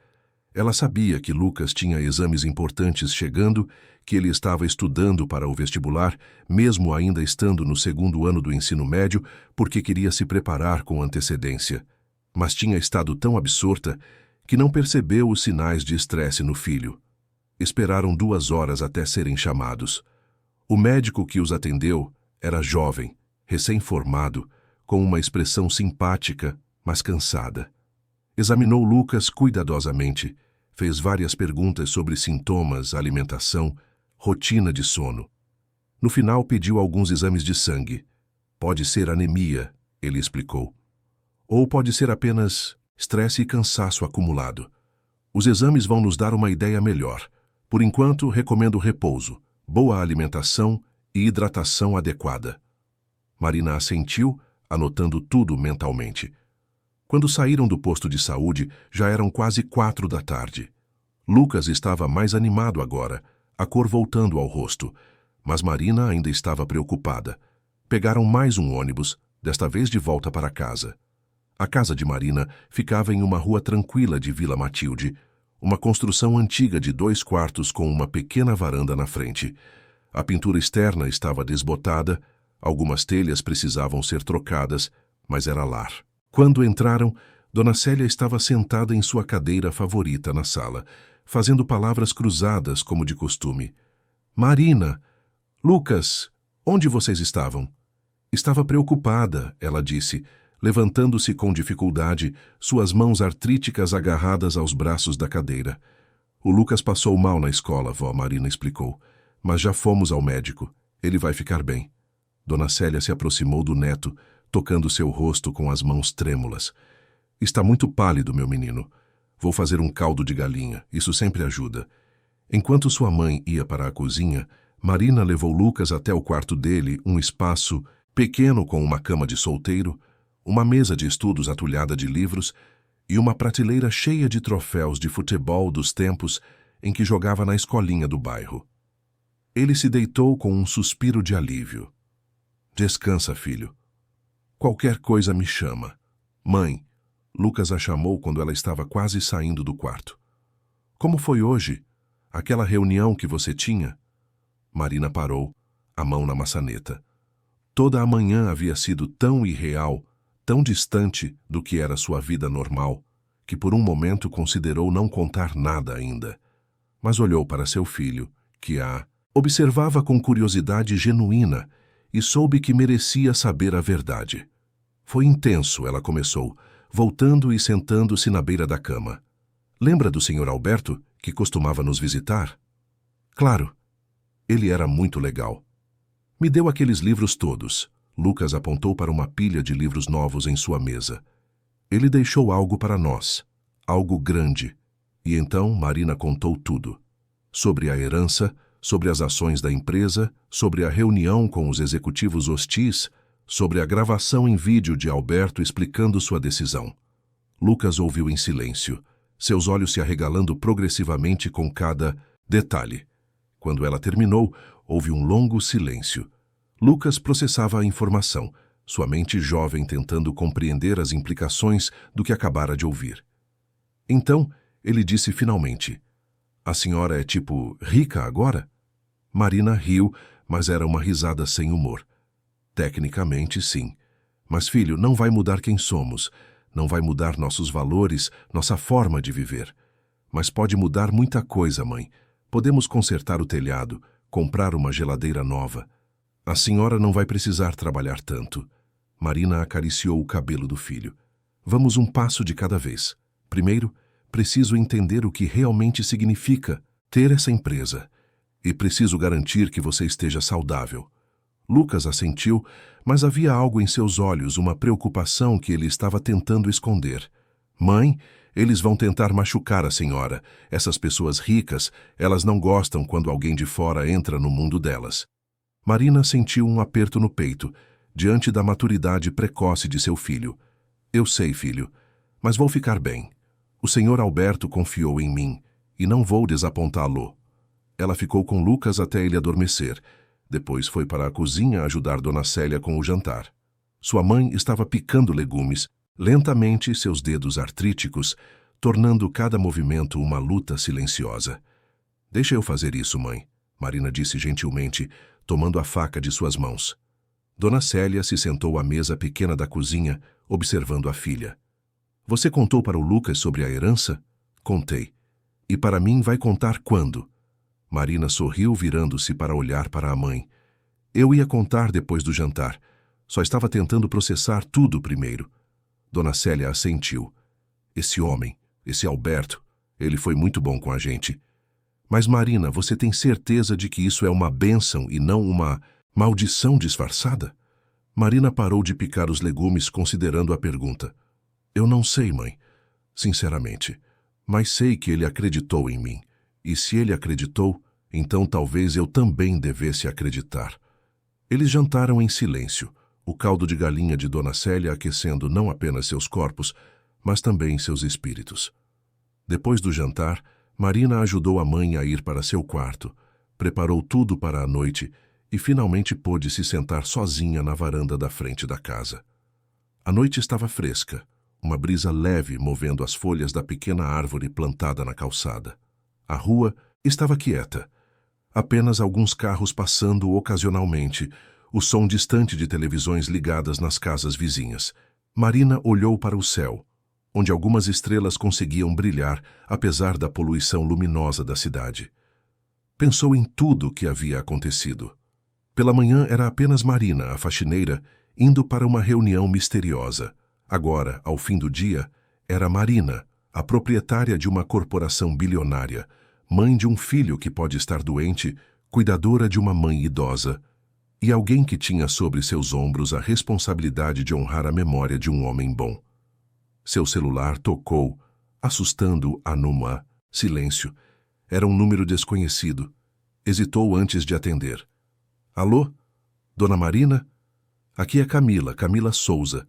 Speaker 1: Ela sabia que Lucas tinha exames importantes chegando, que ele estava estudando para o vestibular, mesmo ainda estando no 2º ano do ensino médio, porque queria se preparar com antecedência. Mas tinha estado tão absorta que não percebeu os sinais de estresse no filho. Esperaram 2 horas até serem chamados. O médico que os atendeu era jovem, recém-formado, com uma expressão simpática, mas cansada. Examinou Lucas cuidadosamente, fez várias perguntas sobre sintomas, alimentação, rotina de sono. No final pediu alguns exames de sangue. "Pode ser anemia", ele explicou. "Ou pode ser apenas estresse e cansaço acumulado. Os exames vão nos dar uma ideia melhor. Por enquanto, recomendo repouso, boa alimentação e hidratação adequada." Marina assentiu, anotando tudo mentalmente. Quando saíram do posto de saúde, já eram quase 4 da tarde. Lucas estava mais animado agora, a cor voltando ao rosto, mas Marina ainda estava preocupada. Pegaram mais um ônibus, desta vez de volta para casa. A casa de Marina ficava em uma rua tranquila de Vila Matilde, uma construção antiga de 2 quartos com uma pequena varanda na frente. A pintura externa estava desbotada, algumas telhas precisavam ser trocadas, mas era lar. Quando entraram, Dona Célia estava sentada em sua cadeira favorita na sala, fazendo palavras cruzadas como de costume. "Marina! Lucas! Onde vocês estavam?" "Estava preocupada", ela disse, levantando-se com dificuldade, suas mãos artríticas agarradas aos braços da cadeira. "O Lucas passou mal na escola, vó", Marina explicou. "Mas já fomos ao médico. Ele vai ficar bem." Dona Célia se aproximou do neto, tocando seu rosto com as mãos trêmulas. Está muito pálido, meu menino. Vou fazer um caldo de galinha, isso sempre ajuda. Enquanto sua mãe ia para a cozinha, Marina levou Lucas até o quarto dele, um espaço pequeno com uma cama de solteiro, uma mesa de estudos atulhada de livros e uma prateleira cheia de troféus de futebol dos tempos em que jogava na escolinha do bairro. Ele se deitou com um suspiro de alívio. Descansa, filho. Qualquer coisa me chama. Mãe, Lucas a chamou quando ela estava quase saindo do quarto. Como foi hoje? Aquela reunião que você tinha? Marina parou, a mão na maçaneta. Toda a manhã havia sido tão irreal, tão distante do que era sua vida normal, que por um momento considerou não contar nada ainda. Mas olhou para seu filho, que a observava com curiosidade genuína, e soube que merecia saber a verdade. Foi intenso, ela começou, voltando e sentando-se na beira da cama. Lembra do Sr. Alberto, que costumava nos visitar? Claro. Ele era muito legal. Me deu aqueles livros todos. Lucas apontou para uma pilha de livros novos em sua mesa. Ele deixou algo para nós, algo grande. E então Marina contou tudo. Sobre a herança, sobre as ações da empresa, sobre a reunião com os executivos hostis, sobre a gravação em vídeo de Alberto explicando sua decisão. Lucas ouviu em silêncio, seus olhos se arregalando progressivamente com cada detalhe. Quando ela terminou, houve um longo silêncio. Lucas processava a informação, sua mente jovem tentando compreender as implicações do que acabara de ouvir. Então, ele disse finalmente: "A senhora é tipo rica agora?" Marina riu, mas era uma risada sem humor. Tecnicamente, sim. Mas, filho, não vai mudar quem somos, não vai mudar nossos valores, nossa forma de viver. Mas pode mudar muita coisa, mãe. Podemos consertar o telhado, comprar uma geladeira nova. A senhora não vai precisar trabalhar tanto. Marina acariciou o cabelo do filho. Vamos um passo de cada vez. Primeiro, preciso entender o que realmente significa ter essa empresa. E preciso garantir que você esteja saudável. Lucas assentiu, mas havia algo em seus olhos, uma preocupação que ele estava tentando esconder. Mãe, eles vão tentar machucar a senhora. Essas pessoas ricas, elas não gostam quando alguém de fora entra no mundo delas. Marina sentiu um aperto no peito, diante da maturidade precoce de seu filho. Eu sei, filho, mas vou ficar bem. O senhor Alberto confiou em mim, e não vou desapontá-lo. Ela ficou com Lucas até ele adormecer. Depois foi para a cozinha ajudar Dona Célia com o jantar. Sua mãe estava picando legumes, lentamente seus dedos artríticos, tornando cada movimento uma luta silenciosa. Deixa eu fazer isso, mãe, Marina disse gentilmente, tomando a faca de suas mãos. Dona Célia se sentou à mesa pequena da cozinha, observando a filha. Você contou para o Lucas sobre a herança? Contei. E para mim vai contar quando? Marina sorriu, virando-se para olhar para a mãe. Eu ia contar depois do jantar. Só estava tentando processar tudo primeiro. Dona Célia assentiu. Esse homem, esse Alberto, ele foi muito bom com a gente. Mas, Marina, você tem certeza de que isso é uma bênção e não uma maldição disfarçada? Marina parou de picar os legumes, considerando a pergunta. Eu não sei, mãe, sinceramente. Mas sei que ele acreditou em mim. E se ele acreditou, então talvez eu também devesse acreditar. Eles jantaram em silêncio, o caldo de galinha de Dona Célia aquecendo não apenas seus corpos, mas também seus espíritos. Depois do jantar, Marina ajudou a mãe a ir para seu quarto, preparou tudo para a noite e finalmente pôde se sentar sozinha na varanda da frente da casa. A noite estava fresca, uma brisa leve movendo as folhas da pequena árvore plantada na calçada. A rua estava quieta. Apenas alguns carros passando ocasionalmente, o som distante de televisões ligadas nas casas vizinhas. Marina olhou para o céu, onde algumas estrelas conseguiam brilhar apesar da poluição luminosa da cidade. Pensou em tudo o que havia acontecido. Pela manhã era apenas Marina, a faxineira, indo para uma reunião misteriosa. Agora, ao fim do dia, era Marina, a proprietária de uma corporação bilionária, mãe de um filho que pode estar doente, cuidadora de uma mãe idosa. e alguém que tinha sobre seus ombros a responsabilidade de honrar a memória de um homem bom. Seu celular tocou, assustando Anuma. Silêncio. Era um número desconhecido. Hesitou antes de atender. Alô? Dona Marina? Aqui é Camila Souza.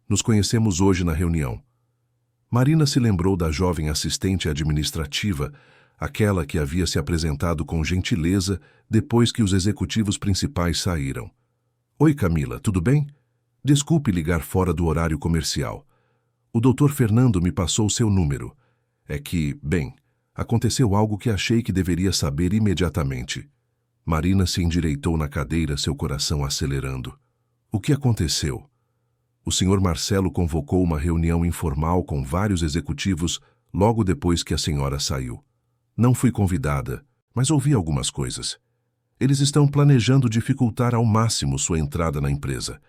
Speaker 1: Nos conhecemos hoje na reunião. Marina se lembrou da jovem assistente administrativa, aquela que havia se apresentado com gentileza depois que os executivos principais saíram. Oi, Camila, tudo bem? Desculpe ligar fora do horário comercial. O Dr. Fernando me passou seu número. É que, bem, aconteceu algo que achei que deveria saber imediatamente. Marina se endireitou na cadeira, seu coração acelerando. O que aconteceu? O Sr. Marcelo convocou uma reunião informal com vários executivos logo depois que a senhora saiu. Não fui convidada, mas ouvi algumas coisas. Eles estão planejando dificultar ao máximo sua entrada na empresa.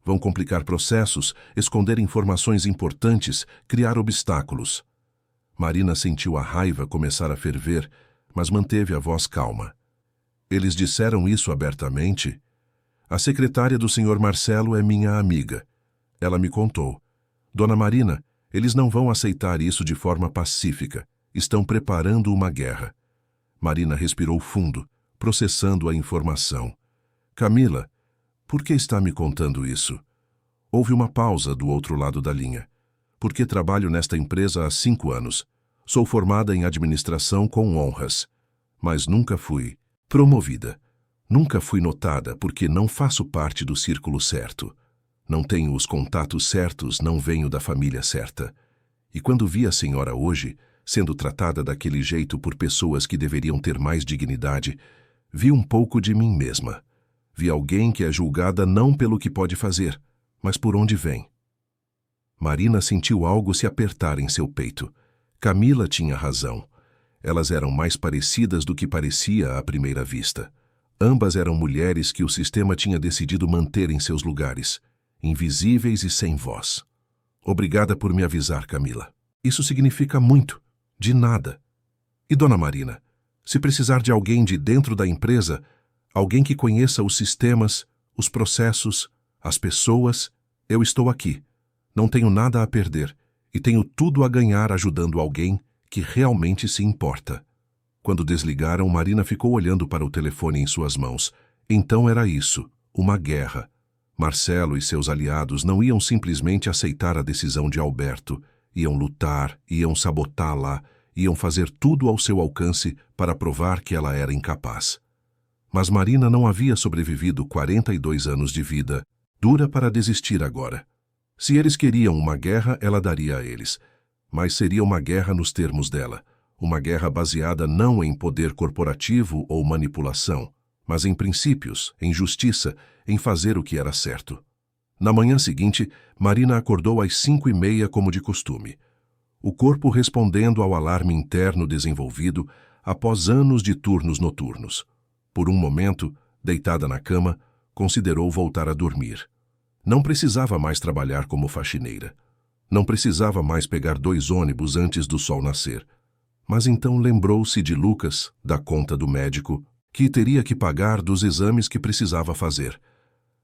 Speaker 1: Vão complicar processos, esconder informações importantes, criar obstáculos. Marina sentiu a raiva começar a ferver, mas manteve a voz calma. Eles disseram isso abertamente? A secretária do Sr. Marcelo é minha amiga. Ela me contou. Dona Marina, eles não vão aceitar isso de forma pacífica. Estão preparando uma guerra. Marina respirou fundo, processando a informação. Camila, por que está me contando isso? Houve uma pausa do outro lado da linha. Porque trabalho nesta empresa há 5 anos. Sou formada em administração com honras. Mas nunca fui promovida. Nunca fui notada porque não faço parte do círculo certo. Não tenho os contatos certos, não venho da família certa. E quando vi a senhora hoje, sendo tratada daquele jeito por pessoas que deveriam ter mais dignidade, vi um pouco de mim mesma. Vi alguém que é julgada não pelo que pode fazer, mas por onde vem. Marina sentiu algo se apertar em seu peito. Camila tinha razão. Elas eram mais parecidas do que parecia à primeira vista. Ambas eram mulheres que o sistema tinha decidido manter em seus lugares, invisíveis e sem voz. Obrigada por me avisar, Camila. Isso significa muito. De nada. E Dona Marina, se precisar de alguém de dentro da empresa, alguém que conheça os sistemas, os processos, as pessoas, eu estou aqui. Não tenho nada a perder e tenho tudo a ganhar ajudando alguém que realmente se importa. Quando desligaram, Marina ficou olhando para o telefone em suas mãos. Então era isso, uma guerra. Marcelo e seus aliados não iam simplesmente aceitar a decisão de Alberto. Iam lutar, iam sabotá-la, iam fazer tudo ao seu alcance para provar que ela era incapaz. Mas Marina não havia sobrevivido 42 anos de vida, dura para desistir agora. Se eles queriam uma guerra, ela daria a eles. Mas seria uma guerra nos termos dela. Uma guerra baseada não em poder corporativo ou manipulação, mas em princípios, em justiça, em fazer o que era certo. Na manhã seguinte, Marina acordou às 5h30 como de costume. O corpo respondendo ao alarme interno desenvolvido após anos de turnos noturnos. Por um momento, deitada na cama, considerou voltar a dormir. Não precisava mais trabalhar como faxineira. Não precisava mais pegar 2 ônibus antes do sol nascer. Mas então lembrou-se de Lucas, da conta do médico, que teria que pagar dos exames que precisava fazer.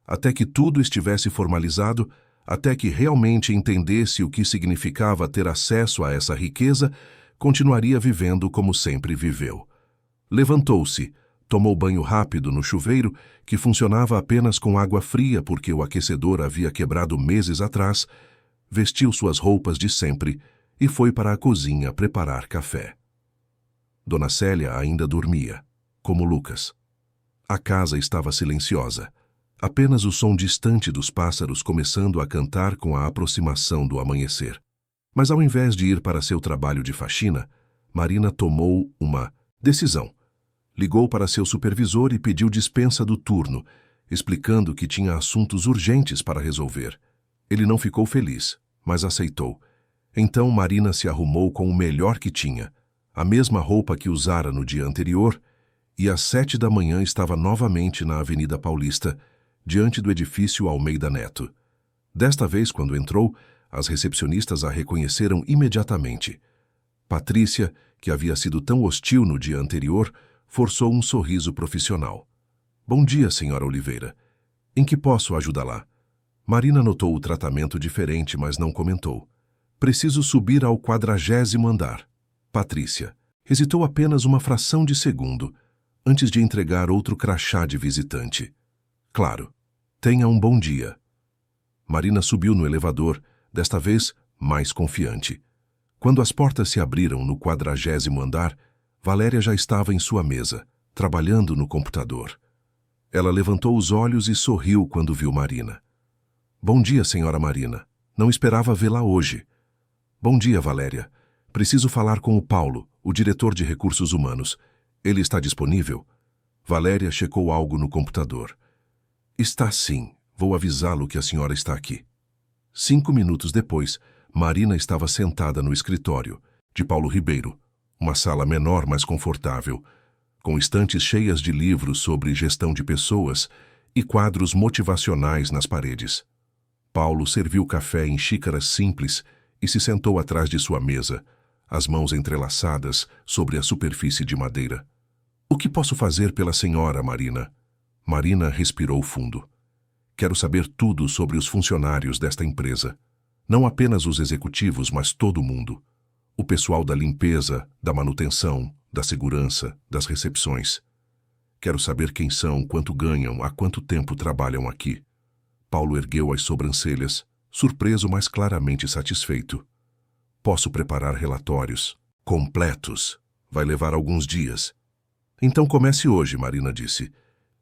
Speaker 1: Até que tudo estivesse formalizado, até que realmente entendesse o que significava ter acesso a essa riqueza, continuaria vivendo como sempre viveu. Levantou-se, tomou banho rápido no chuveiro, que funcionava apenas com água fria porque o aquecedor havia quebrado meses atrás, vestiu suas roupas de sempre e foi para a cozinha preparar café. Dona Célia ainda dormia, como Lucas. A casa estava silenciosa. Apenas o som distante dos pássaros começando a cantar com a aproximação do amanhecer. Mas ao invés de ir para seu trabalho de faxina, Marina tomou uma decisão. Ligou para seu supervisor e pediu dispensa do turno, explicando que tinha assuntos urgentes para resolver. Ele não ficou feliz, mas aceitou. Então Marina se arrumou com o melhor que tinha, a mesma roupa que usara no dia anterior, e às 7 da manhã estava novamente na Avenida Paulista, diante do edifício Almeida Neto. Desta vez, quando entrou, as recepcionistas a reconheceram imediatamente. Patrícia, que havia sido tão hostil no dia anterior, forçou um sorriso profissional. Bom dia, senhora Oliveira. Em que posso ajudá-la? Marina notou o tratamento diferente, mas não comentou. Preciso subir ao 40º andar. Patrícia hesitou apenas uma fração de segundo antes de entregar outro crachá de visitante. Claro. Tenha um bom dia. Marina subiu no elevador, desta vez mais confiante. Quando as portas se abriram no 40º andar, Valéria já estava em sua mesa, trabalhando no computador. Ela levantou os olhos e sorriu quando viu Marina. Bom dia, senhora Marina. Não esperava vê-la hoje. Bom dia, Valéria. Preciso falar com o Paulo, o diretor de recursos humanos. Ele está disponível? Valéria checou algo no computador. Está sim. Vou avisá-lo que a senhora está aqui. 5 minutos depois, Marina estava sentada no escritório de Paulo Ribeiro, uma sala menor, mas confortável, com estantes cheias de livros sobre gestão de pessoas e quadros motivacionais nas paredes. Paulo serviu café em xícaras simples e se sentou atrás de sua mesa, as mãos entrelaçadas sobre a superfície de madeira. O que posso fazer pela senhora, Marina? Marina respirou fundo. Quero saber tudo sobre os funcionários desta empresa. Não apenas os executivos, mas todo mundo. O pessoal da limpeza, da manutenção, da segurança, das recepções. Quero saber quem são, quanto ganham, há quanto tempo trabalham aqui. Paulo ergueu as sobrancelhas, surpreso, mas claramente satisfeito. Posso preparar relatórios completos. Vai levar alguns dias. Então comece hoje, Marina disse.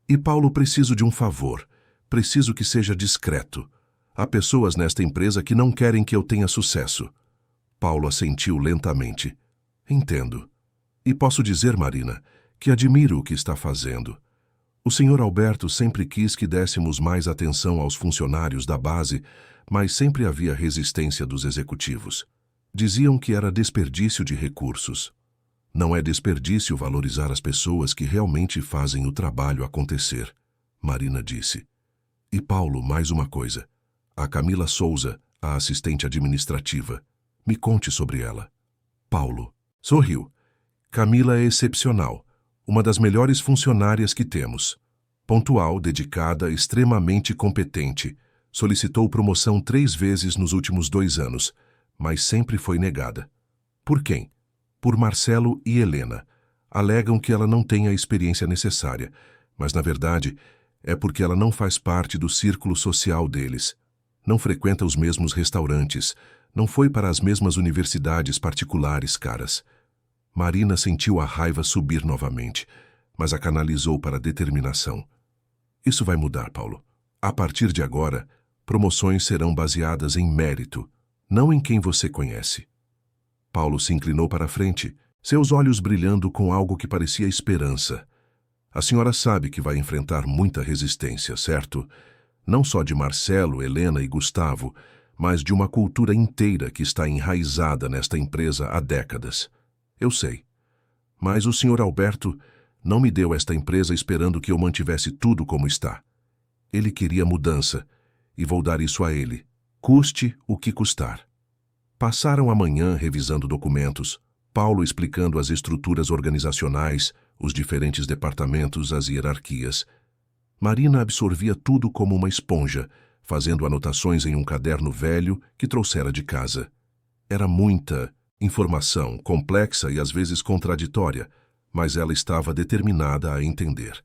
Speaker 1: E Paulo, preciso de um favor. Preciso que seja discreto. Há pessoas nesta empresa que não querem que eu tenha sucesso. Paulo assentiu lentamente. Entendo. E posso dizer, Marina, que admiro o que está fazendo. O senhor Alberto sempre quis que dessemos mais atenção aos funcionários da base, mas sempre havia resistência dos executivos. Diziam que era desperdício de recursos. Não é desperdício valorizar as pessoas que realmente fazem o trabalho acontecer, Marina disse. E Paulo, mais uma coisa. A Camila Souza, a assistente administrativa. Me conte sobre ela. Paulo sorriu. Camila é excepcional. Uma das melhores funcionárias que temos. Pontual, dedicada, extremamente competente. Solicitou promoção 3 vezes nos últimos 2 anos, mas sempre foi negada. Por quem? Por Marcelo e Helena. Alegam que ela não tem a experiência necessária, mas, na verdade, é porque ela não faz parte do círculo social deles. Não frequenta os mesmos restaurantes, não foi para as mesmas universidades particulares caras. Marina sentiu a raiva subir novamente, mas a canalizou para a determinação. Isso vai mudar, Paulo. A partir de agora, promoções serão baseadas em mérito, não em quem você conhece. Paulo se inclinou para a frente, seus olhos brilhando com algo que parecia esperança. A senhora sabe que vai enfrentar muita resistência, certo? Não só de Marcelo, Helena e Gustavo, mas de uma cultura inteira que está enraizada nesta empresa há décadas. Eu sei. Mas o senhor Alberto não me deu esta empresa esperando que eu mantivesse tudo como está. Ele queria mudança, e vou dar isso a ele, custe o que custar. Passaram a manhã revisando documentos, Paulo explicando as estruturas organizacionais, os diferentes departamentos, as hierarquias. Marina absorvia tudo como uma esponja, fazendo anotações em um caderno velho que trouxera de casa. Era muita informação, complexa e às vezes contraditória, mas ela estava determinada a entender.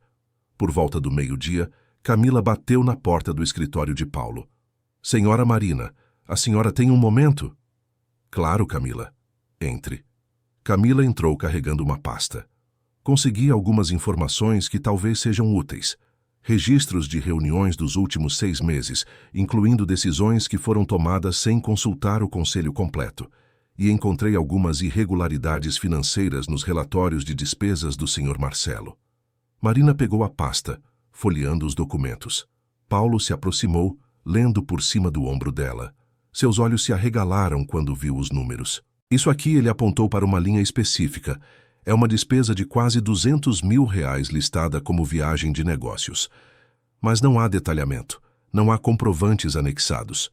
Speaker 1: Por volta do meio-dia, Camila bateu na porta do escritório de Paulo. Senhora Marina, a senhora tem um momento? Claro, Camila. Entre. Camila entrou carregando uma pasta. Consegui algumas informações que talvez sejam úteis. Registros de reuniões dos últimos 6 meses, incluindo decisões que foram tomadas sem consultar o conselho completo. E encontrei algumas irregularidades financeiras nos relatórios de despesas do Sr. Marcelo. Marina pegou a pasta, folheando os documentos. Paulo se aproximou, lendo por cima do ombro dela. Seus olhos se arregalaram quando viu os números. Isso aqui, ele apontou para uma linha específica. É uma despesa de quase R$200 mil listada como viagem de negócios. Mas não há detalhamento. Não há comprovantes anexados.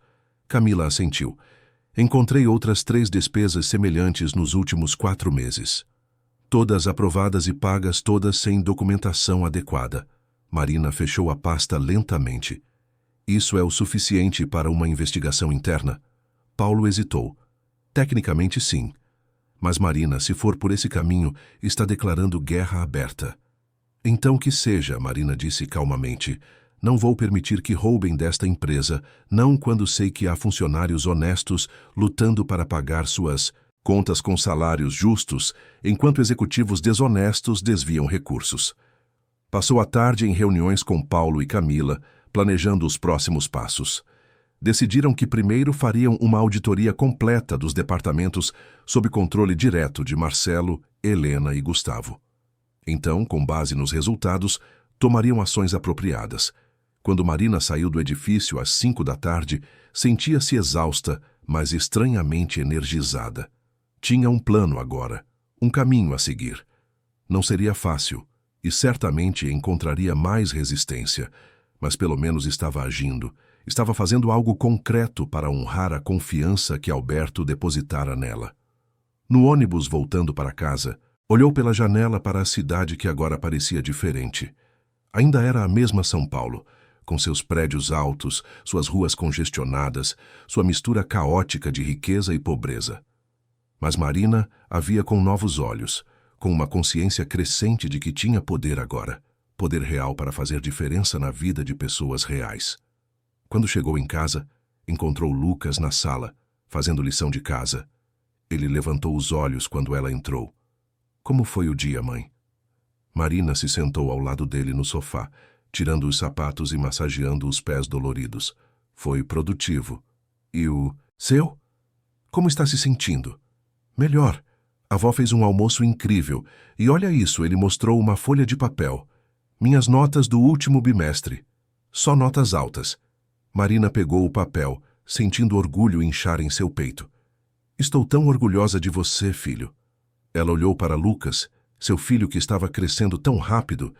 Speaker 1: Camila assentiu. Encontrei outras 3 despesas semelhantes nos últimos 4 meses. Todas aprovadas e pagas, todas sem documentação adequada. Marina fechou a pasta lentamente. Isso é o suficiente para uma investigação interna? Paulo hesitou. Tecnicamente, sim. Mas Marina, se for por esse caminho, está declarando guerra aberta. Então que seja, Marina disse calmamente. Não vou permitir que roubem desta empresa, não quando sei que há funcionários honestos lutando para pagar suas contas com salários justos, enquanto executivos desonestos desviam recursos. Passou a tarde em reuniões com Paulo e Camila, planejando os próximos passos. Decidiram que primeiro fariam uma auditoria completa dos departamentos sob controle direto de Marcelo, Helena e Gustavo. Então, com base nos resultados, tomariam ações apropriadas. Quando Marina saiu do edifício às 5 da tarde, sentia-se exausta, mas estranhamente energizada. Tinha um plano agora, um caminho a seguir. Não seria fácil, e certamente encontraria mais resistência, mas pelo menos estava agindo, estava fazendo algo concreto para honrar a confiança que Alberto depositara nela. No ônibus voltando para casa, olhou pela janela para a cidade que agora parecia diferente. Ainda era a mesma São Paulo, com seus prédios altos, suas ruas congestionadas, sua mistura caótica de riqueza e pobreza. Mas Marina a via com novos olhos, com uma consciência crescente de que tinha poder agora, poder real para fazer diferença na vida de pessoas reais. Quando chegou em casa, encontrou Lucas na sala, fazendo lição de casa. Ele levantou os olhos quando ela entrou. Como foi o dia, mãe? Marina se sentou ao lado dele no sofá, tirando os sapatos e massageando os pés doloridos. Foi produtivo. E o seu? Como está se sentindo? Melhor. A avó fez um almoço incrível. E olha isso, ele mostrou uma folha de papel. Minhas notas do último bimestre. Só notas altas. Marina pegou o papel, sentindo orgulho inchar em seu peito. Estou tão orgulhosa de você, filho. Ela olhou para Lucas, seu filho que estava crescendo tão rápido,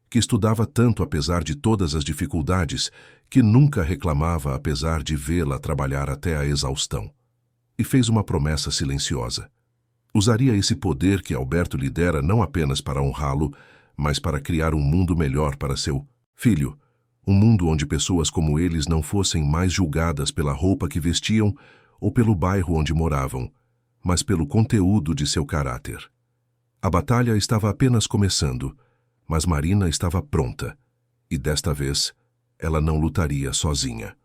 Speaker 1: que estudava tanto apesar de todas as dificuldades, que nunca reclamava apesar de vê-la trabalhar até a exaustão. E fez uma promessa silenciosa. Usaria esse poder que Alberto lhe dera não apenas para honrá-lo, mas para criar um mundo melhor para seu filho, um mundo onde pessoas como eles não fossem mais julgadas pela roupa que vestiam ou pelo bairro onde moravam, mas pelo conteúdo de seu caráter. A batalha estava apenas começando, mas Marina estava pronta, e desta vez ela não lutaria sozinha.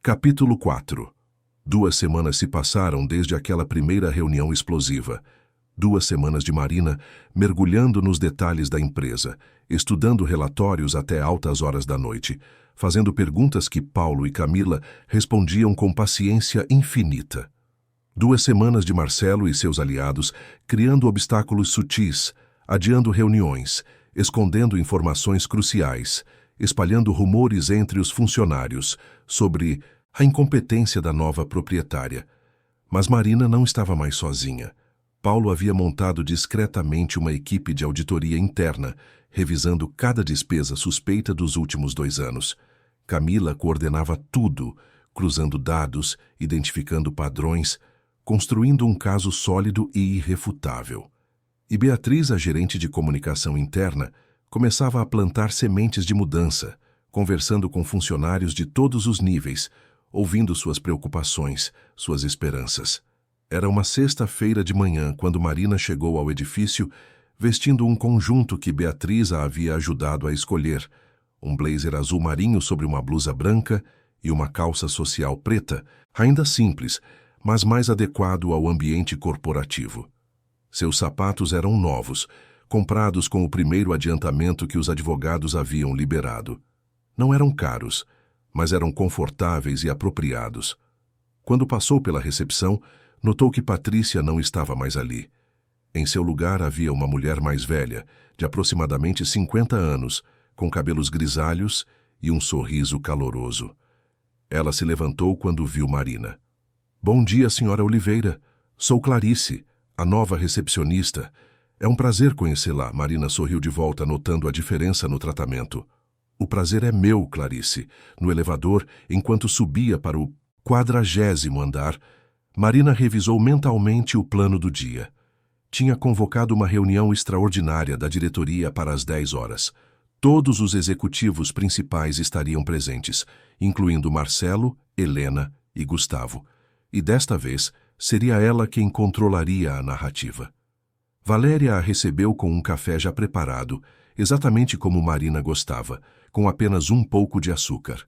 Speaker 1: Capítulo 4. 2 semanas se passaram desde aquela primeira reunião explosiva. 2 semanas de Marina mergulhando nos detalhes da empresa, estudando relatórios até altas horas da noite, fazendo perguntas que Paulo e Camila respondiam com paciência infinita. 2 semanas de Marcelo e seus aliados criando obstáculos sutis, adiando reuniões, escondendo informações cruciais, espalhando rumores entre os funcionários sobre a incompetência da nova proprietária. Mas Marina não estava mais sozinha. Paulo havia montado discretamente uma equipe de auditoria interna, revisando cada despesa suspeita dos últimos 2 anos. Camila coordenava tudo, cruzando dados, identificando padrões, construindo um caso sólido e irrefutável. E Beatriz, a gerente de comunicação interna, começava a plantar sementes de mudança, conversando com funcionários de todos os níveis, ouvindo suas preocupações, suas esperanças. Era uma sexta-feira de manhã quando Marina chegou ao edifício vestindo um conjunto que Beatriz a havia ajudado a escolher, um blazer azul marinho sobre uma blusa branca e uma calça social preta, ainda simples, mas mais adequado ao ambiente corporativo. Seus sapatos eram novos, comprados com o primeiro adiantamento que os advogados haviam liberado. Não eram caros, mas eram confortáveis e apropriados. Quando passou pela recepção, notou que Patrícia não estava mais ali. Em seu lugar havia uma mulher mais velha, de aproximadamente 50 anos, com cabelos grisalhos e um sorriso caloroso. Ela se levantou quando viu Marina. Bom dia, senhora Oliveira. Sou Clarice, a nova recepcionista. É um prazer conhecê-la. Marina sorriu de volta, notando a diferença no tratamento. O prazer é meu, Clarice. No elevador, enquanto subia para o 40º andar, Marina revisou mentalmente o plano do dia. Tinha convocado uma reunião extraordinária da diretoria para as 10 horas. Todos os executivos principais estariam presentes, incluindo Marcelo, Helena e Gustavo, e desta vez seria ela quem controlaria a narrativa. Valéria a recebeu com um café já preparado, exatamente como Marina gostava, com apenas um pouco de açúcar.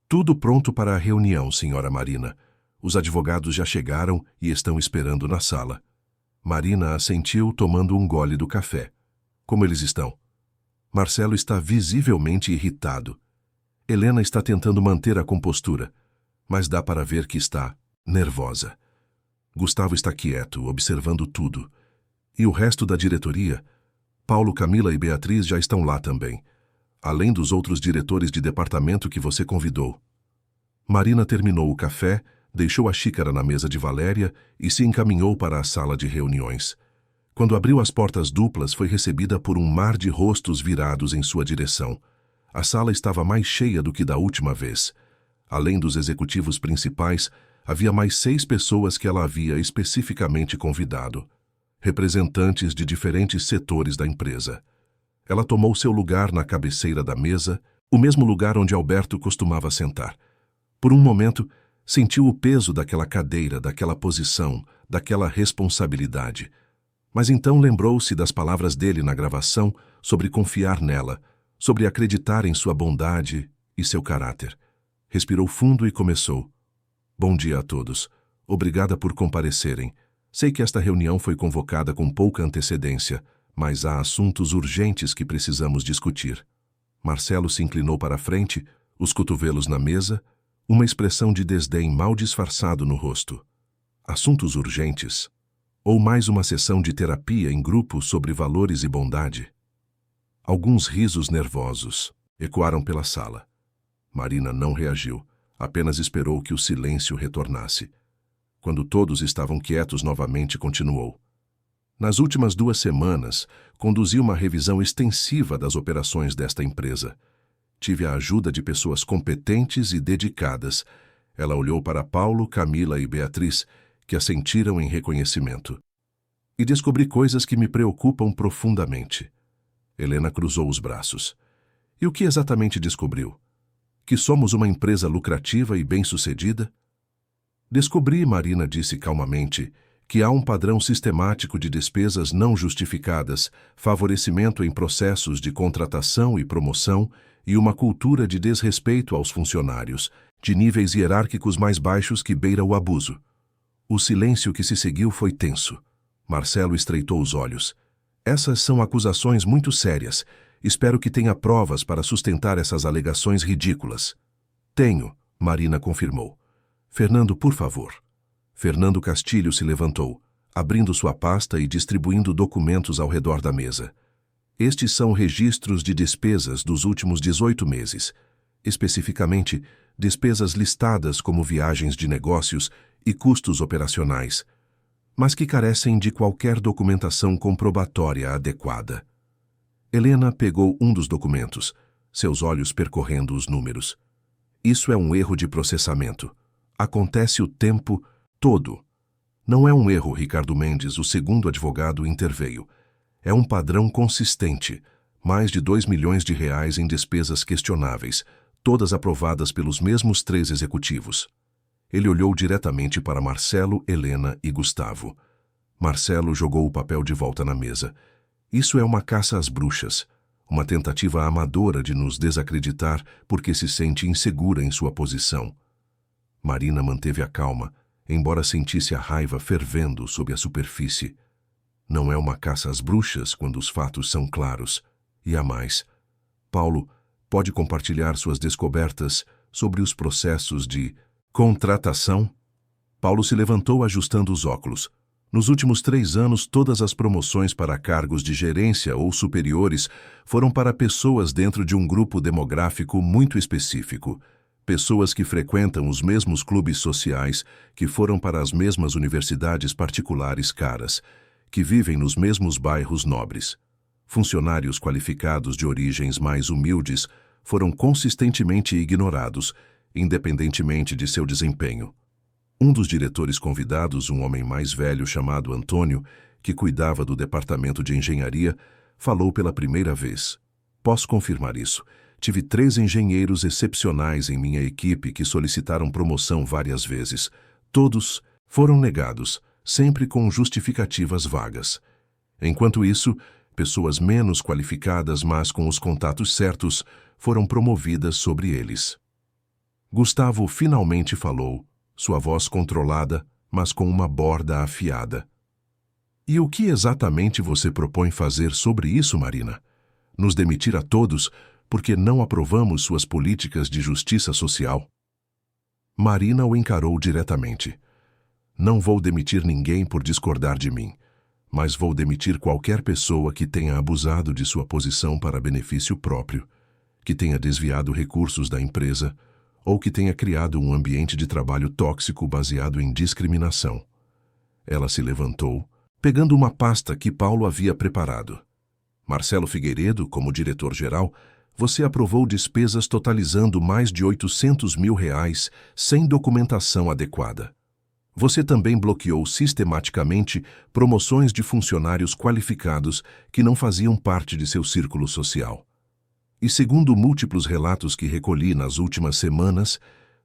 Speaker 1: Tudo pronto para a reunião, senhora Marina. Os advogados já chegaram e estão esperando na sala. Marina assentiu, tomando um gole do café. Como eles estão? Marcelo está visivelmente irritado. Helena está tentando manter a compostura, mas dá para ver que está nervosa. Gustavo está quieto, observando tudo. E o resto da diretoria? Paulo, Camila e Beatriz já estão lá também, além dos outros diretores de departamento que você convidou. Marina terminou o café, deixou a xícara na mesa de Valéria e se encaminhou para a sala de reuniões. Quando abriu as portas duplas, foi recebida por um mar de rostos virados em sua direção. A sala estava mais cheia do que da última vez. Além dos executivos principais, havia mais 6 pessoas que ela havia especificamente convidado, representantes de diferentes setores da empresa. Ela tomou seu lugar na cabeceira da mesa, o mesmo lugar onde Alberto costumava sentar. Por um momento, sentiu o peso daquela cadeira, daquela posição, daquela responsabilidade. Mas então lembrou-se das palavras dele na gravação sobre confiar nela, sobre acreditar em sua bondade e seu caráter. Respirou fundo e começou. Bom dia a todos. Obrigada por comparecerem. Sei que esta reunião foi convocada com pouca antecedência, mas há assuntos urgentes que precisamos discutir. Marcelo se inclinou para a frente, os cotovelos na mesa, uma expressão de desdém mal disfarçado no rosto. Assuntos urgentes? Ou mais uma sessão de terapia em grupo sobre valores e bondade? Alguns risos nervosos ecoaram pela sala. Marina não reagiu, apenas esperou que o silêncio retornasse. Quando todos estavam quietos novamente, continuou. Nas últimas 2 semanas, conduzi uma revisão extensiva das operações desta empresa. Tive a ajuda de pessoas competentes e dedicadas. Ela olhou para Paulo, Camila e Beatriz, que assentiram em reconhecimento. E descobri coisas que me preocupam profundamente. Helena cruzou os braços. E o que exatamente descobriu? Que somos uma empresa lucrativa e bem-sucedida? Descobri, Marina disse calmamente, que há um padrão sistemático de despesas não justificadas, favorecimento em processos de contratação e promoção e uma cultura de desrespeito aos funcionários, de níveis hierárquicos mais baixos que beira o abuso. O silêncio que se seguiu foi tenso. Marcelo estreitou os olhos. Essas são acusações muito sérias. Espero que tenha provas para sustentar essas alegações ridículas. Tenho, Marina confirmou. Fernando, por favor. Fernando Castilho se levantou, abrindo sua pasta e distribuindo documentos ao redor da mesa. Estes são registros de despesas dos últimos 18 meses, especificamente despesas listadas como viagens de negócios e custos operacionais, mas que carecem de qualquer documentação comprobatória adequada. Helena pegou um dos documentos, seus olhos percorrendo os números. Isso é um erro de processamento. Acontece o tempo todo. Não é um erro, Ricardo Mendes, o segundo advogado, interveio. É um padrão consistente. Mais de R$ 2 milhões em despesas questionáveis, todas aprovadas pelos mesmos 3 executivos. Ele olhou diretamente para Marcelo, Helena e Gustavo. Marcelo jogou o papel de volta na mesa. Isso é uma caça às bruxas, uma tentativa amadora de nos desacreditar porque se sente insegura em sua posição. Marina manteve a calma, embora sentisse a raiva fervendo sob a superfície. Não é uma caça às bruxas quando os fatos são claros. E há mais. Paulo pode compartilhar suas descobertas sobre os processos de contratação? Paulo se levantou ajustando os óculos. Nos últimos 3 anos, todas as promoções para cargos de gerência ou superiores foram para pessoas dentro de um grupo demográfico muito específico. Pessoas que frequentam os mesmos clubes sociais, que foram para as mesmas universidades particulares caras, que vivem nos mesmos bairros nobres. Funcionários qualificados de origens mais humildes foram consistentemente ignorados, independentemente de seu desempenho. Um dos diretores convidados, um homem mais velho chamado Antônio, que cuidava do departamento de engenharia, falou pela primeira vez. Posso confirmar isso. Tive 3 engenheiros excepcionais em minha equipe que solicitaram promoção várias vezes. Todos foram negados, sempre com justificativas vagas. Enquanto isso, pessoas menos qualificadas, mas com os contatos certos, foram promovidas sobre eles. Gustavo finalmente falou, sua voz controlada, mas com uma borda afiada. E o que exatamente você propõe fazer sobre isso, Marina? Nos demitir a todos porque não aprovamos suas políticas de justiça social? Marina o encarou diretamente. Não vou demitir ninguém por discordar de mim, mas vou demitir qualquer pessoa que tenha abusado de sua posição para benefício próprio, que tenha desviado recursos da empresa ou que tenha criado um ambiente de trabalho tóxico baseado em discriminação. Ela se levantou, pegando uma pasta que Paulo havia preparado. Marcelo Figueiredo, como diretor-geral, você aprovou despesas totalizando mais de R$800 mil sem documentação adequada. Você também bloqueou sistematicamente promoções de funcionários qualificados que não faziam parte de seu círculo social. E segundo múltiplos relatos que recolhi nas últimas semanas,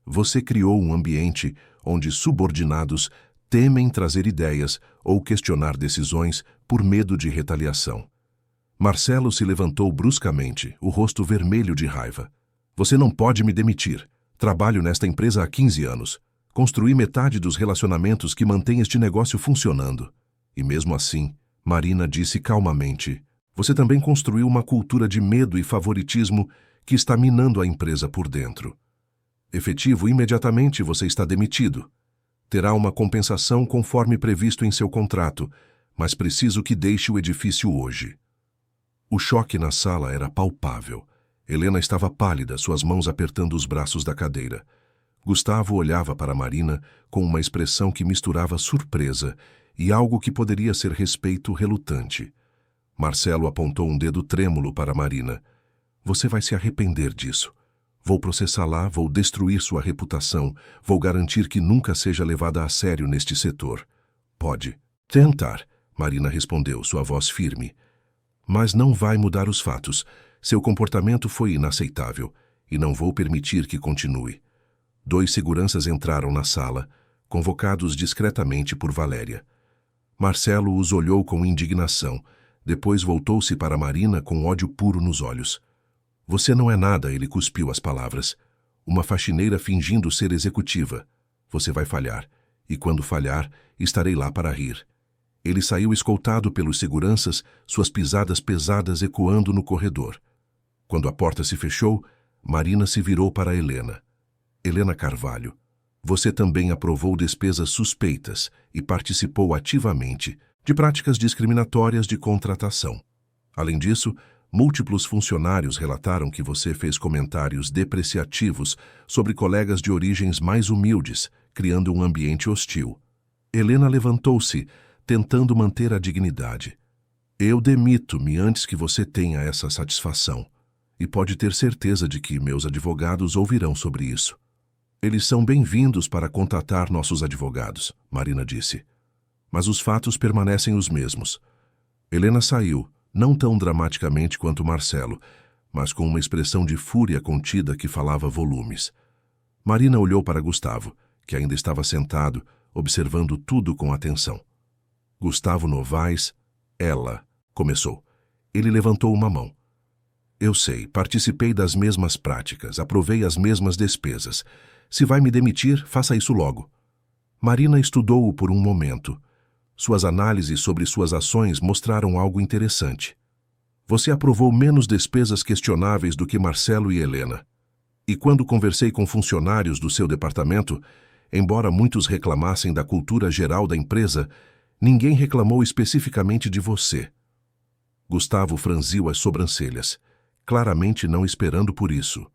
Speaker 1: você criou um ambiente onde subordinados temem trazer ideias ou questionar decisões por medo de retaliação. Marcelo se levantou bruscamente, o rosto vermelho de raiva. Você não pode me demitir. Trabalho nesta empresa há 15 anos. Construí metade dos relacionamentos que mantêm este negócio funcionando. E mesmo assim, Marina disse calmamente, você também construiu uma cultura de medo e favoritismo que está minando a empresa por dentro. Efetivo, imediatamente você está demitido. Terá uma compensação conforme previsto em seu contrato, mas preciso que deixe o edifício hoje. O choque na sala era palpável. Helena estava pálida, suas mãos apertando os braços da cadeira. Gustavo olhava para Marina com uma expressão que misturava surpresa e algo que poderia ser respeito relutante. Marcelo apontou um dedo trêmulo para Marina. Você vai se arrepender disso. Vou processá-la, vou destruir sua reputação, vou garantir que nunca seja levada a sério neste setor. Pode tentar, Marina respondeu, sua voz firme. Mas não vai mudar os fatos. Seu comportamento foi inaceitável e não vou permitir que continue. 2 seguranças entraram na sala, convocados discretamente por Valéria. Marcelo os olhou com indignação. Depois voltou-se para Marina com ódio puro nos olhos. Você não é nada, ele cuspiu as palavras. Uma faxineira fingindo ser executiva. Você vai falhar, e quando falhar, estarei lá para rir. Ele saiu escoltado pelos seguranças, suas pisadas pesadas ecoando no corredor. Quando a porta se fechou, Marina se virou para Helena. Helena Carvalho, você também aprovou despesas suspeitas e participou ativamente de práticas discriminatórias de contratação. Além disso, múltiplos funcionários relataram que você fez comentários depreciativos sobre colegas de origens mais humildes, criando um ambiente hostil. Helena levantou-se, tentando manter a dignidade. Eu demito-me antes que você tenha essa satisfação. E pode ter certeza de que meus advogados ouvirão sobre isso. Eles são bem-vindos para contatar nossos advogados, Marina disse. Mas os fatos permanecem os mesmos. Helena saiu, não tão dramaticamente quanto Marcelo, mas com uma expressão de fúria contida que falava volumes. Marina olhou para Gustavo, que ainda estava sentado, observando tudo com atenção. Gustavo Novaes, ela, começou. Ele levantou uma mão. Eu sei, participei das mesmas práticas, aprovei as mesmas despesas. Se vai me demitir, faça isso logo. Marina estudou-o por um momento. Suas análises sobre suas ações mostraram algo interessante. Você aprovou menos despesas questionáveis do que Marcelo e Helena. E quando conversei com funcionários do seu departamento, embora muitos reclamassem da cultura geral da empresa, ninguém reclamou especificamente de você. Gustavo franziu as sobrancelhas, claramente não esperando por isso.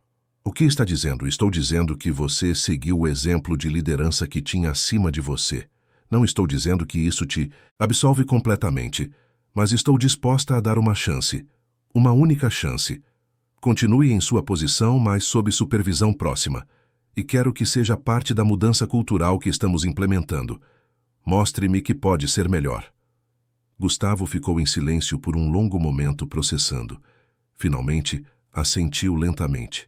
Speaker 1: O que está dizendo? Estou dizendo que você seguiu o exemplo de liderança que tinha acima de você. Não estou dizendo que isso te absolve completamente, mas estou disposta a dar uma chance. Uma única chance. Continue em sua posição, mas sob supervisão próxima. E quero que seja parte da mudança cultural que estamos implementando. Mostre-me que pode ser melhor. Gustavo ficou em silêncio por um longo momento processando. Finalmente, assentiu lentamente.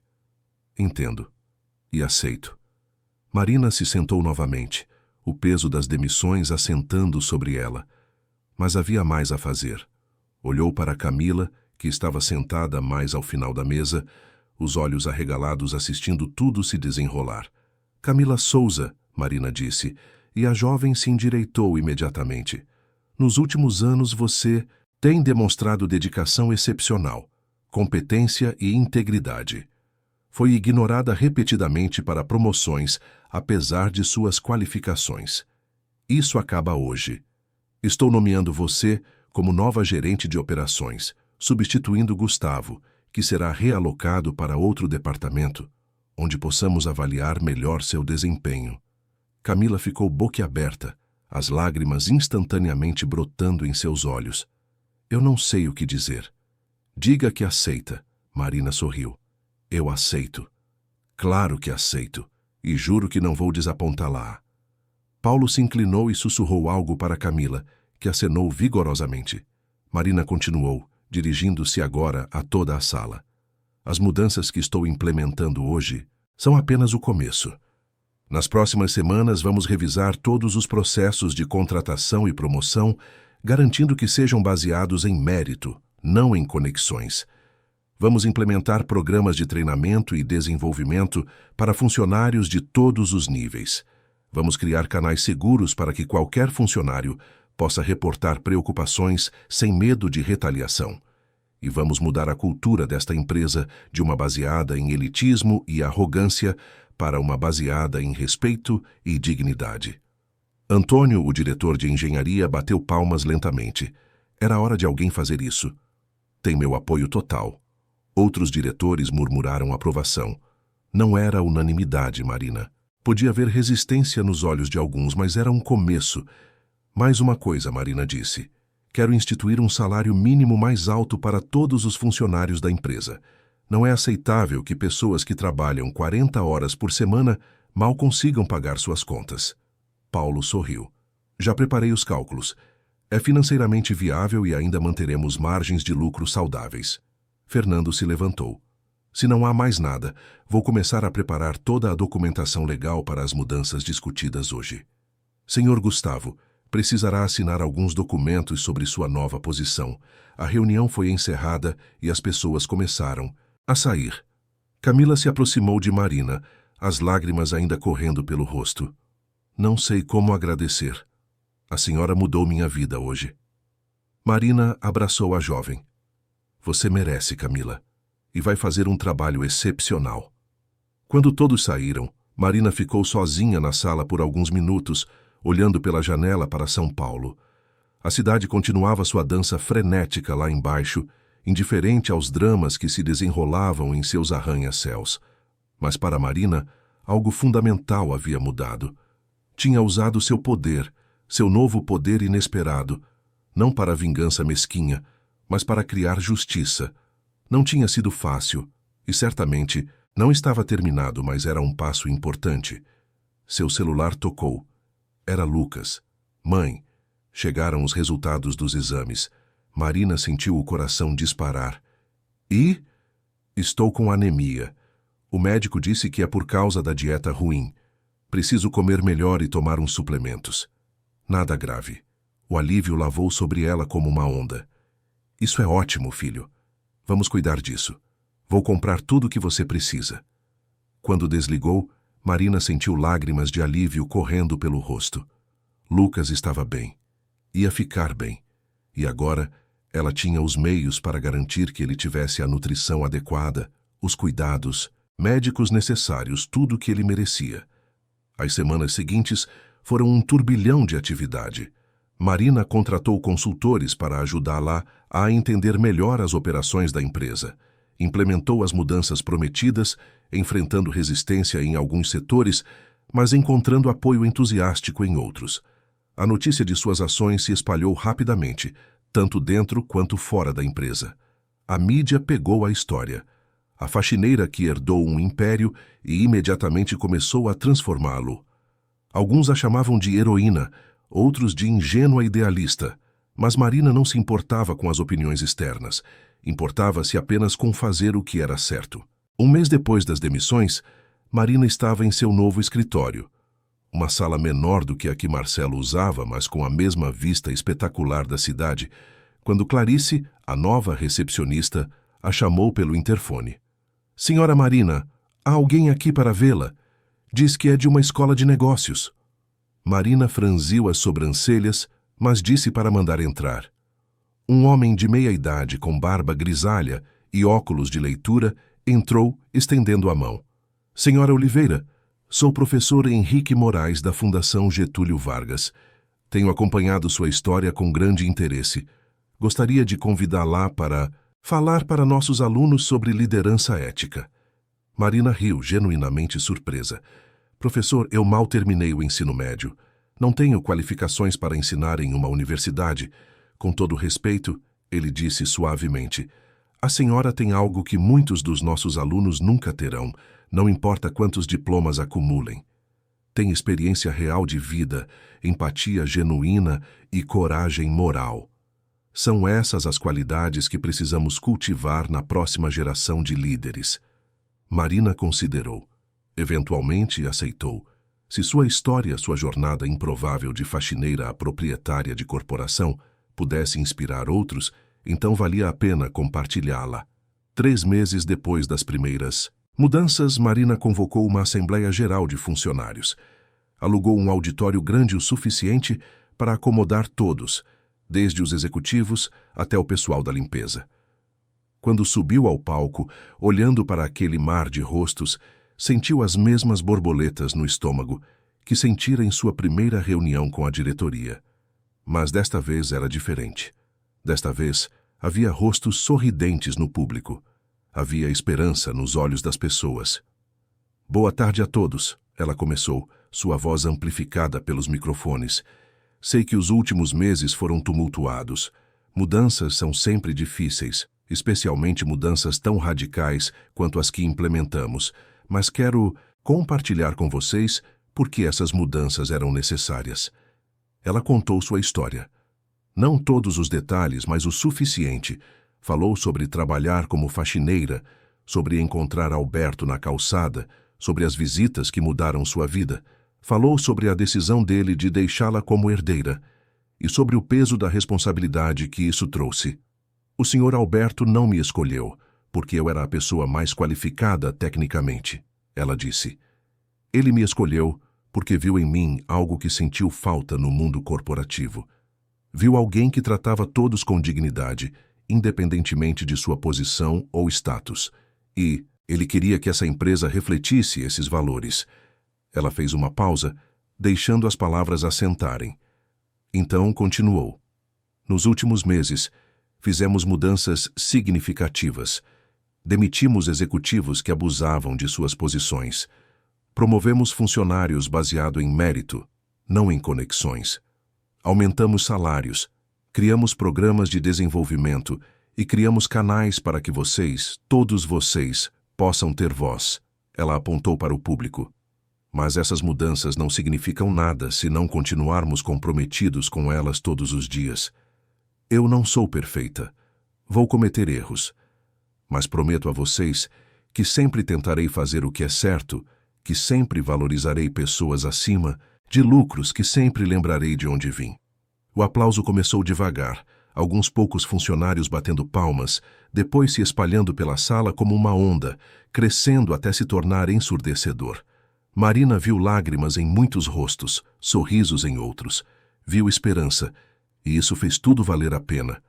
Speaker 1: Entendo. E aceito. Marina se sentou novamente, o peso das demissões assentando sobre ela. Mas havia mais a fazer. Olhou para Camila, que estava sentada mais ao final da mesa, os olhos arregalados assistindo tudo se desenrolar. Camila Souza, Marina disse, e a jovem se endireitou imediatamente. Nos últimos anos você tem demonstrado dedicação excepcional, competência e integridade. Foi ignorada repetidamente para promoções, apesar de suas qualificações. Isso acaba hoje. Estou nomeando você como nova gerente de operações, substituindo Gustavo, que será realocado para outro departamento, onde possamos avaliar melhor seu desempenho. Camila ficou boquiaberta, as lágrimas instantaneamente brotando em seus olhos. Eu não sei o que dizer. Diga que aceita, Marina sorriu. Eu aceito. Claro que aceito, e juro que não vou desapontá-la. Paulo se inclinou e sussurrou algo para Camila, que acenou vigorosamente. Marina continuou, dirigindo-se agora a toda a sala. As mudanças que estou implementando hoje são apenas o começo. Nas próximas semanas vamos revisar todos os processos de contratação e promoção, garantindo que sejam baseados em mérito, não em conexões. Vamos implementar programas de treinamento e desenvolvimento para funcionários de todos os níveis. Vamos criar canais seguros para que qualquer funcionário possa reportar preocupações sem medo de retaliação. E vamos mudar a cultura desta empresa de uma baseada em elitismo e arrogância para uma baseada em respeito e dignidade. Antônio, o diretor de engenharia, bateu palmas lentamente. Era hora de alguém fazer isso. Tem meu apoio total. Outros diretores murmuraram aprovação. Não era unanimidade, Marina. Podia haver resistência nos olhos de alguns, mas era um começo. Mais uma coisa, Marina disse. Quero instituir um salário mínimo mais alto para todos os funcionários da empresa. Não é aceitável que pessoas que trabalham 40 horas por semana mal consigam pagar suas contas. Paulo sorriu. Já preparei os cálculos. É financeiramente viável e ainda manteremos margens de lucro saudáveis. Fernando se levantou. Se não há mais nada, vou começar a preparar toda a documentação legal para as mudanças discutidas hoje. Senhor Gustavo, precisará assinar alguns documentos sobre sua nova posição. A reunião foi encerrada e as pessoas começaram a sair. Camila se aproximou de Marina, as lágrimas ainda correndo pelo rosto. Não sei como agradecer. A senhora mudou minha vida hoje. Marina abraçou a jovem. Você merece, Camila, e vai fazer um trabalho excepcional. Quando todos saíram, Marina ficou sozinha na sala por alguns minutos, olhando pela janela para São Paulo. A cidade continuava sua dança frenética lá embaixo, indiferente aos dramas que se desenrolavam em seus arranha-céus. Mas para Marina, algo fundamental havia mudado. Tinha usado seu poder, seu novo poder inesperado, não para vingança mesquinha, mas para criar justiça. Não tinha sido fácil, e certamente não estava terminado, mas era um passo importante. Seu celular tocou. Era Lucas. Mãe. Chegaram os resultados dos exames. Marina sentiu o coração disparar. E? Estou com anemia. O médico disse que é por causa da dieta ruim. Preciso comer melhor e tomar uns suplementos. Nada grave. O alívio lavou sobre ela como uma onda. Isso é ótimo, filho. Vamos cuidar disso. Vou comprar tudo o que você precisa. Quando desligou, Marina sentiu lágrimas de alívio correndo pelo rosto. Lucas estava bem. Ia ficar bem. E agora, ela tinha os meios para garantir que ele tivesse a nutrição adequada, os cuidados, médicos necessários, tudo o que ele merecia. As semanas seguintes foram um turbilhão de atividade. Marina contratou consultores para ajudá-la a entender melhor as operações da empresa. Implementou as mudanças prometidas, enfrentando resistência em alguns setores, mas encontrando apoio entusiástico em outros. A notícia de suas ações se espalhou rapidamente, tanto dentro quanto fora da empresa. A mídia pegou a história. A faxineira que herdou um império e imediatamente começou a transformá-lo. Alguns a chamavam de heroína, outros de ingênua idealista, mas Marina não se importava com as opiniões externas. Importava-se apenas com fazer o que era certo. Um mês depois das demissões, Marina estava em seu novo escritório. Uma sala menor do que a que Marcelo usava, mas com a mesma vista espetacular da cidade, quando Clarice, a nova recepcionista, a chamou pelo interfone. "Senhora Marina, há alguém aqui para vê-la. Diz que é de uma escola de negócios." Marina franziu as sobrancelhas, mas disse para mandar entrar. Um homem de meia idade, com barba grisalha e óculos de leitura, entrou, estendendo a mão. "Senhora Oliveira, sou o professor Henrique Moraes, da Fundação Getúlio Vargas. Tenho acompanhado sua história com grande interesse. Gostaria de convidá-la para falar para nossos alunos sobre liderança ética." Marina riu, genuinamente surpresa. "Professor, eu mal terminei o ensino médio. Não tenho qualificações para ensinar em uma universidade. Com todo respeito," ele disse suavemente, "a senhora tem algo que muitos dos nossos alunos nunca terão, não importa quantos diplomas acumulem. Tem experiência real de vida, empatia genuína e coragem moral. São essas as qualidades que precisamos cultivar na próxima geração de líderes." Marina considerou. Eventualmente aceitou. Se sua história, sua jornada improvável de faxineira a proprietária de corporação, pudesse inspirar outros, então valia a pena compartilhá-la. 3 meses depois das primeiras mudanças, Marina convocou uma Assembleia Geral de Funcionários. Alugou um auditório grande o suficiente para acomodar todos, desde os executivos até o pessoal da limpeza. Quando subiu ao palco, olhando para aquele mar de rostos, sentiu as mesmas borboletas no estômago que sentira em sua primeira reunião com a diretoria. Mas desta vez era diferente. Desta vez, havia rostos sorridentes no público. Havia esperança nos olhos das pessoas. "Boa tarde a todos," ela começou, sua voz amplificada pelos microfones. "Sei que os últimos meses foram tumultuados. Mudanças são sempre difíceis, especialmente mudanças tão radicais quanto as que implementamos, mas quero compartilhar com vocês por que essas mudanças eram necessárias." Ela contou sua história. Não todos os detalhes, mas o suficiente. Falou sobre trabalhar como faxineira, sobre encontrar Alberto na calçada, sobre as visitas que mudaram sua vida. Falou sobre a decisão dele de deixá-la como herdeira e sobre o peso da responsabilidade que isso trouxe. "O senhor Alberto não me escolheu, porque eu era a pessoa mais qualificada tecnicamente," ela disse. "Ele me escolheu porque viu em mim algo que sentiu falta no mundo corporativo. Viu alguém que tratava todos com dignidade, independentemente de sua posição ou status. E ele queria que essa empresa refletisse esses valores." Ela fez uma pausa, deixando as palavras assentarem. Então continuou. "Nos últimos meses, fizemos mudanças significativas. Demitimos executivos que abusavam de suas posições. Promovemos funcionários baseado em mérito, não em conexões. Aumentamos salários, criamos programas de desenvolvimento e criamos canais para que vocês, todos vocês, possam ter voz." Ela apontou para o público. "Mas essas mudanças não significam nada se não continuarmos comprometidos com elas todos os dias. Eu não sou perfeita. Vou cometer erros. Mas prometo a vocês que sempre tentarei fazer o que é certo, que sempre valorizarei pessoas acima de lucros, que sempre lembrarei de onde vim." O aplauso começou devagar, alguns poucos funcionários batendo palmas, depois se espalhando pela sala como uma onda, crescendo até se tornar ensurdecedor. Marina viu lágrimas em muitos rostos, sorrisos em outros. Viu esperança, e isso fez tudo valer a pena.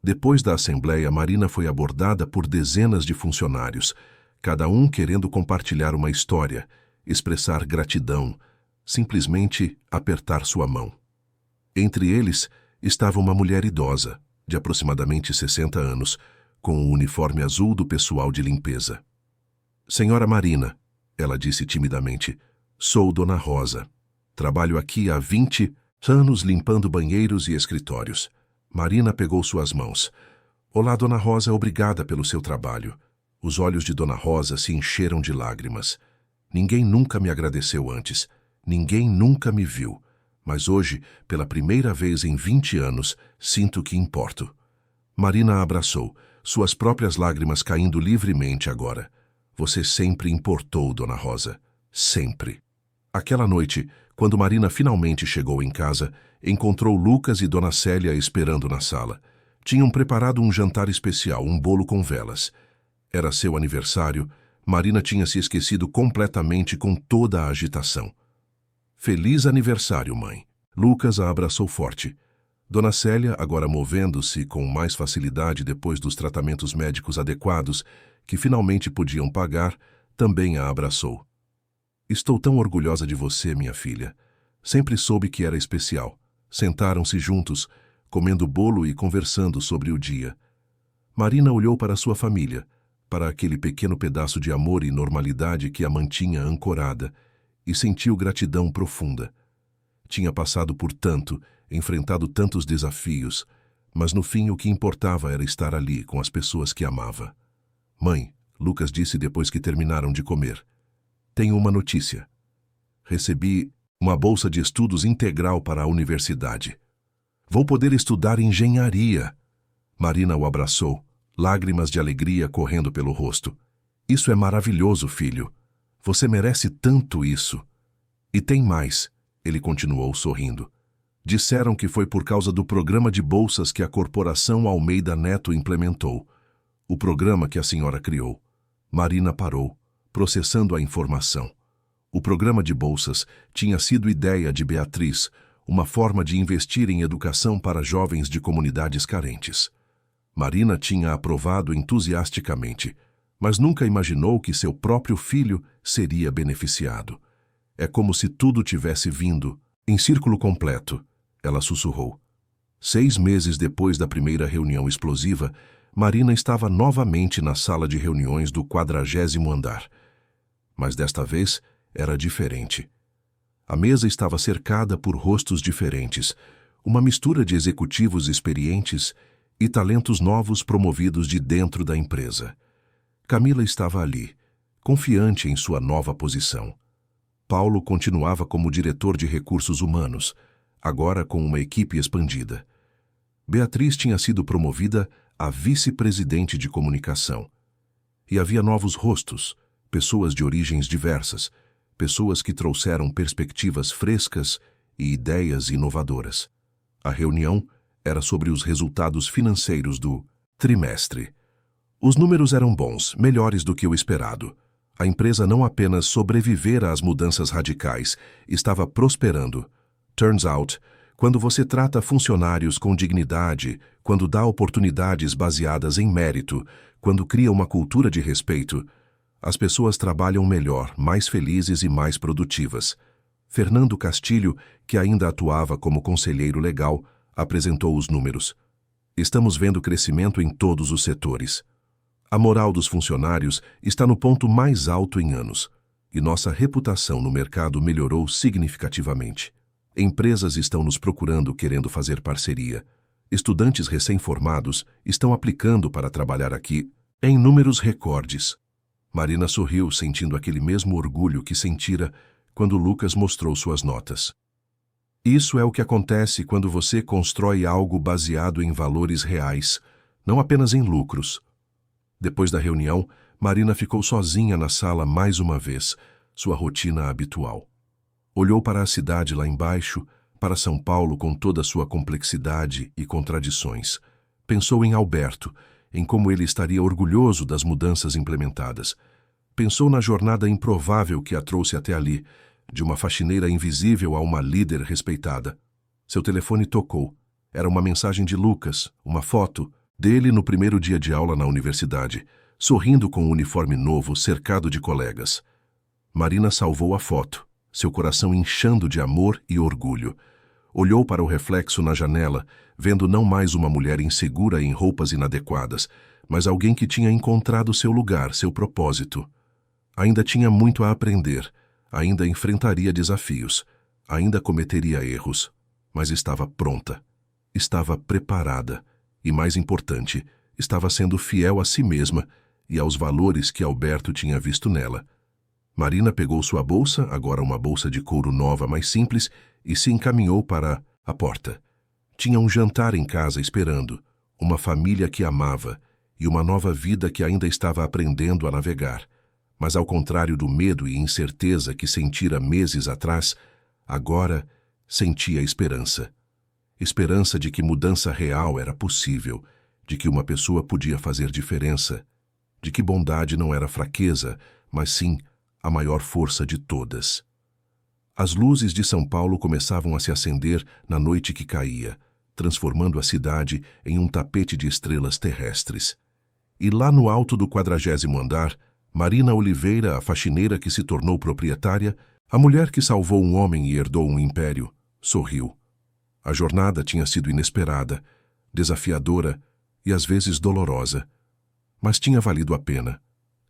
Speaker 1: Depois da assembleia, Marina foi abordada por dezenas de funcionários, cada um querendo compartilhar uma história, expressar gratidão, simplesmente apertar sua mão. Entre eles estava uma mulher idosa, de aproximadamente 60 anos, com o uniforme azul do pessoal de limpeza. "Senhora Marina," ela disse timidamente, "sou Dona Rosa. Trabalho aqui há 20 anos limpando banheiros e escritórios." Marina pegou suas mãos. "Olá, Dona Rosa, obrigada pelo seu trabalho." Os olhos de Dona Rosa se encheram de lágrimas. "Ninguém nunca me agradeceu antes. Ninguém nunca me viu. Mas hoje, pela primeira vez em 20 anos, sinto que importo." Marina a abraçou. suas próprias lágrimas caindo livremente agora. Você sempre importou, Dona Rosa. Sempre. Aquela noite, quando Marina finalmente chegou em casa, encontrou Lucas e Dona Célia esperando na sala. Tinham preparado um jantar especial, um bolo com velas. Era seu aniversário. Marina tinha se esquecido completamente com toda a agitação. Feliz aniversário, mãe. Lucas a abraçou forte. Dona Célia, agora movendo-se com mais facilidade depois dos tratamentos médicos adequados, que finalmente podiam pagar, também a abraçou. Estou tão orgulhosa de você, minha filha. Sempre soube que era especial. Sentaram-se juntos, comendo bolo e conversando sobre o dia. Marina olhou para sua família, para aquele pequeno pedaço de amor e normalidade que a mantinha ancorada, e sentiu gratidão profunda. Tinha passado por tanto, enfrentado tantos desafios, mas no fim o que importava era estar ali com as pessoas que amava. Mãe, Lucas disse depois que terminaram de comer. Tenho uma notícia. Recebi uma bolsa de estudos integral para a universidade. Vou poder estudar engenharia. Marina o abraçou, lágrimas de alegria correndo pelo rosto. Isso é maravilhoso, filho. Você merece tanto isso. E tem mais, ele continuou sorrindo. Disseram que foi por causa do programa de bolsas que a corporação Almeida Neto implementou. O programa que a senhora criou. Marina parou, processando a informação. O programa de bolsas tinha sido ideia de Beatriz, uma forma de investir em educação para jovens de comunidades carentes. Marina tinha aprovado entusiasticamente, mas nunca imaginou que seu próprio filho seria beneficiado. É como se tudo tivesse vindo, em círculo completo, ela sussurrou. 6 meses depois da primeira reunião explosiva, Marina estava novamente na sala de reuniões do 40º andar. Mas desta vez era diferente. A mesa estava cercada por rostos diferentes, uma mistura de executivos experientes e talentos novos promovidos de dentro da empresa. Camila estava ali, confiante em sua nova posição. Paulo continuava como diretor de recursos humanos, agora com uma equipe expandida. Beatriz tinha sido promovida a vice-presidente de comunicação. E havia novos rostos, pessoas de origens diversas, pessoas que trouxeram perspectivas frescas e ideias inovadoras. A reunião era sobre os resultados financeiros do trimestre. Os números eram bons, melhores do que o esperado. A empresa não apenas sobrevivera às mudanças radicais, estava prosperando. Turns out, quando você trata funcionários com dignidade, quando dá oportunidades baseadas em mérito, quando cria uma cultura de respeito, as pessoas trabalham melhor, mais felizes e mais produtivas. Fernando Castilho, que ainda atuava como conselheiro legal, apresentou os números. Estamos vendo crescimento em todos os setores. A moral dos funcionários está no ponto mais alto em anos, e nossa reputação no mercado melhorou significativamente. Empresas estão nos procurando querendo fazer parceria. Estudantes recém-formados estão aplicando para trabalhar aqui em números recordes. Marina sorriu, sentindo aquele mesmo orgulho que sentira quando Lucas mostrou suas notas. Isso é o que acontece quando você constrói algo baseado em valores reais, não apenas em lucros. Depois da reunião, Marina ficou sozinha na sala mais uma vez, sua rotina habitual. Olhou para a cidade lá embaixo, para São Paulo com toda a sua complexidade e contradições. Pensou em Alberto, em como ele estaria orgulhoso das mudanças implementadas. Pensou na jornada improvável que a trouxe até ali, de uma faxineira invisível a uma líder respeitada. Seu telefone tocou. Era uma mensagem de Lucas, uma foto dele no primeiro dia de aula na universidade, sorrindo com um uniforme novo, cercado de colegas. Marina salvou a foto, seu coração inchando de amor e orgulho. Olhou para o reflexo na janela, vendo não mais uma mulher insegura em roupas inadequadas, mas alguém que tinha encontrado seu lugar, seu propósito. Ainda tinha muito a aprender, ainda enfrentaria desafios, ainda cometeria erros, mas estava pronta, estava preparada e, mais importante, estava sendo fiel a si mesma e aos valores que Alberto tinha visto nela. Marina pegou sua bolsa, agora uma bolsa de couro nova mais simples, e se encaminhou para a porta. Tinha um jantar em casa esperando, uma família que amava, e uma nova vida que ainda estava aprendendo a navegar. Mas ao contrário do medo e incerteza que sentira meses atrás, agora sentia esperança. Esperança de que mudança real era possível, de que uma pessoa podia fazer diferença, de que bondade não era fraqueza, mas sim a maior força de todas. As luzes de São Paulo começavam a se acender na noite que caía, transformando a cidade em um tapete de estrelas terrestres. E lá no alto do 40º andar, Marina Oliveira, a faxineira que se tornou proprietária, a mulher que salvou um homem e herdou um império, sorriu. A jornada tinha sido inesperada, desafiadora e às vezes dolorosa, mas tinha valido a pena.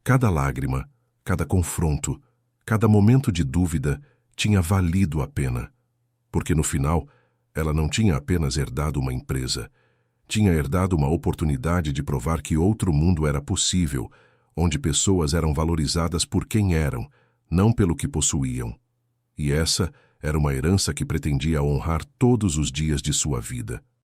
Speaker 1: Cada lágrima, cada confronto, cada momento de dúvida tinha valido a pena, porque no final ela não tinha apenas herdado uma empresa, tinha herdado uma oportunidade de provar que outro mundo era possível, onde pessoas eram valorizadas por quem eram, não pelo que possuíam. E essa era uma herança que pretendia honrar todos os dias de sua vida.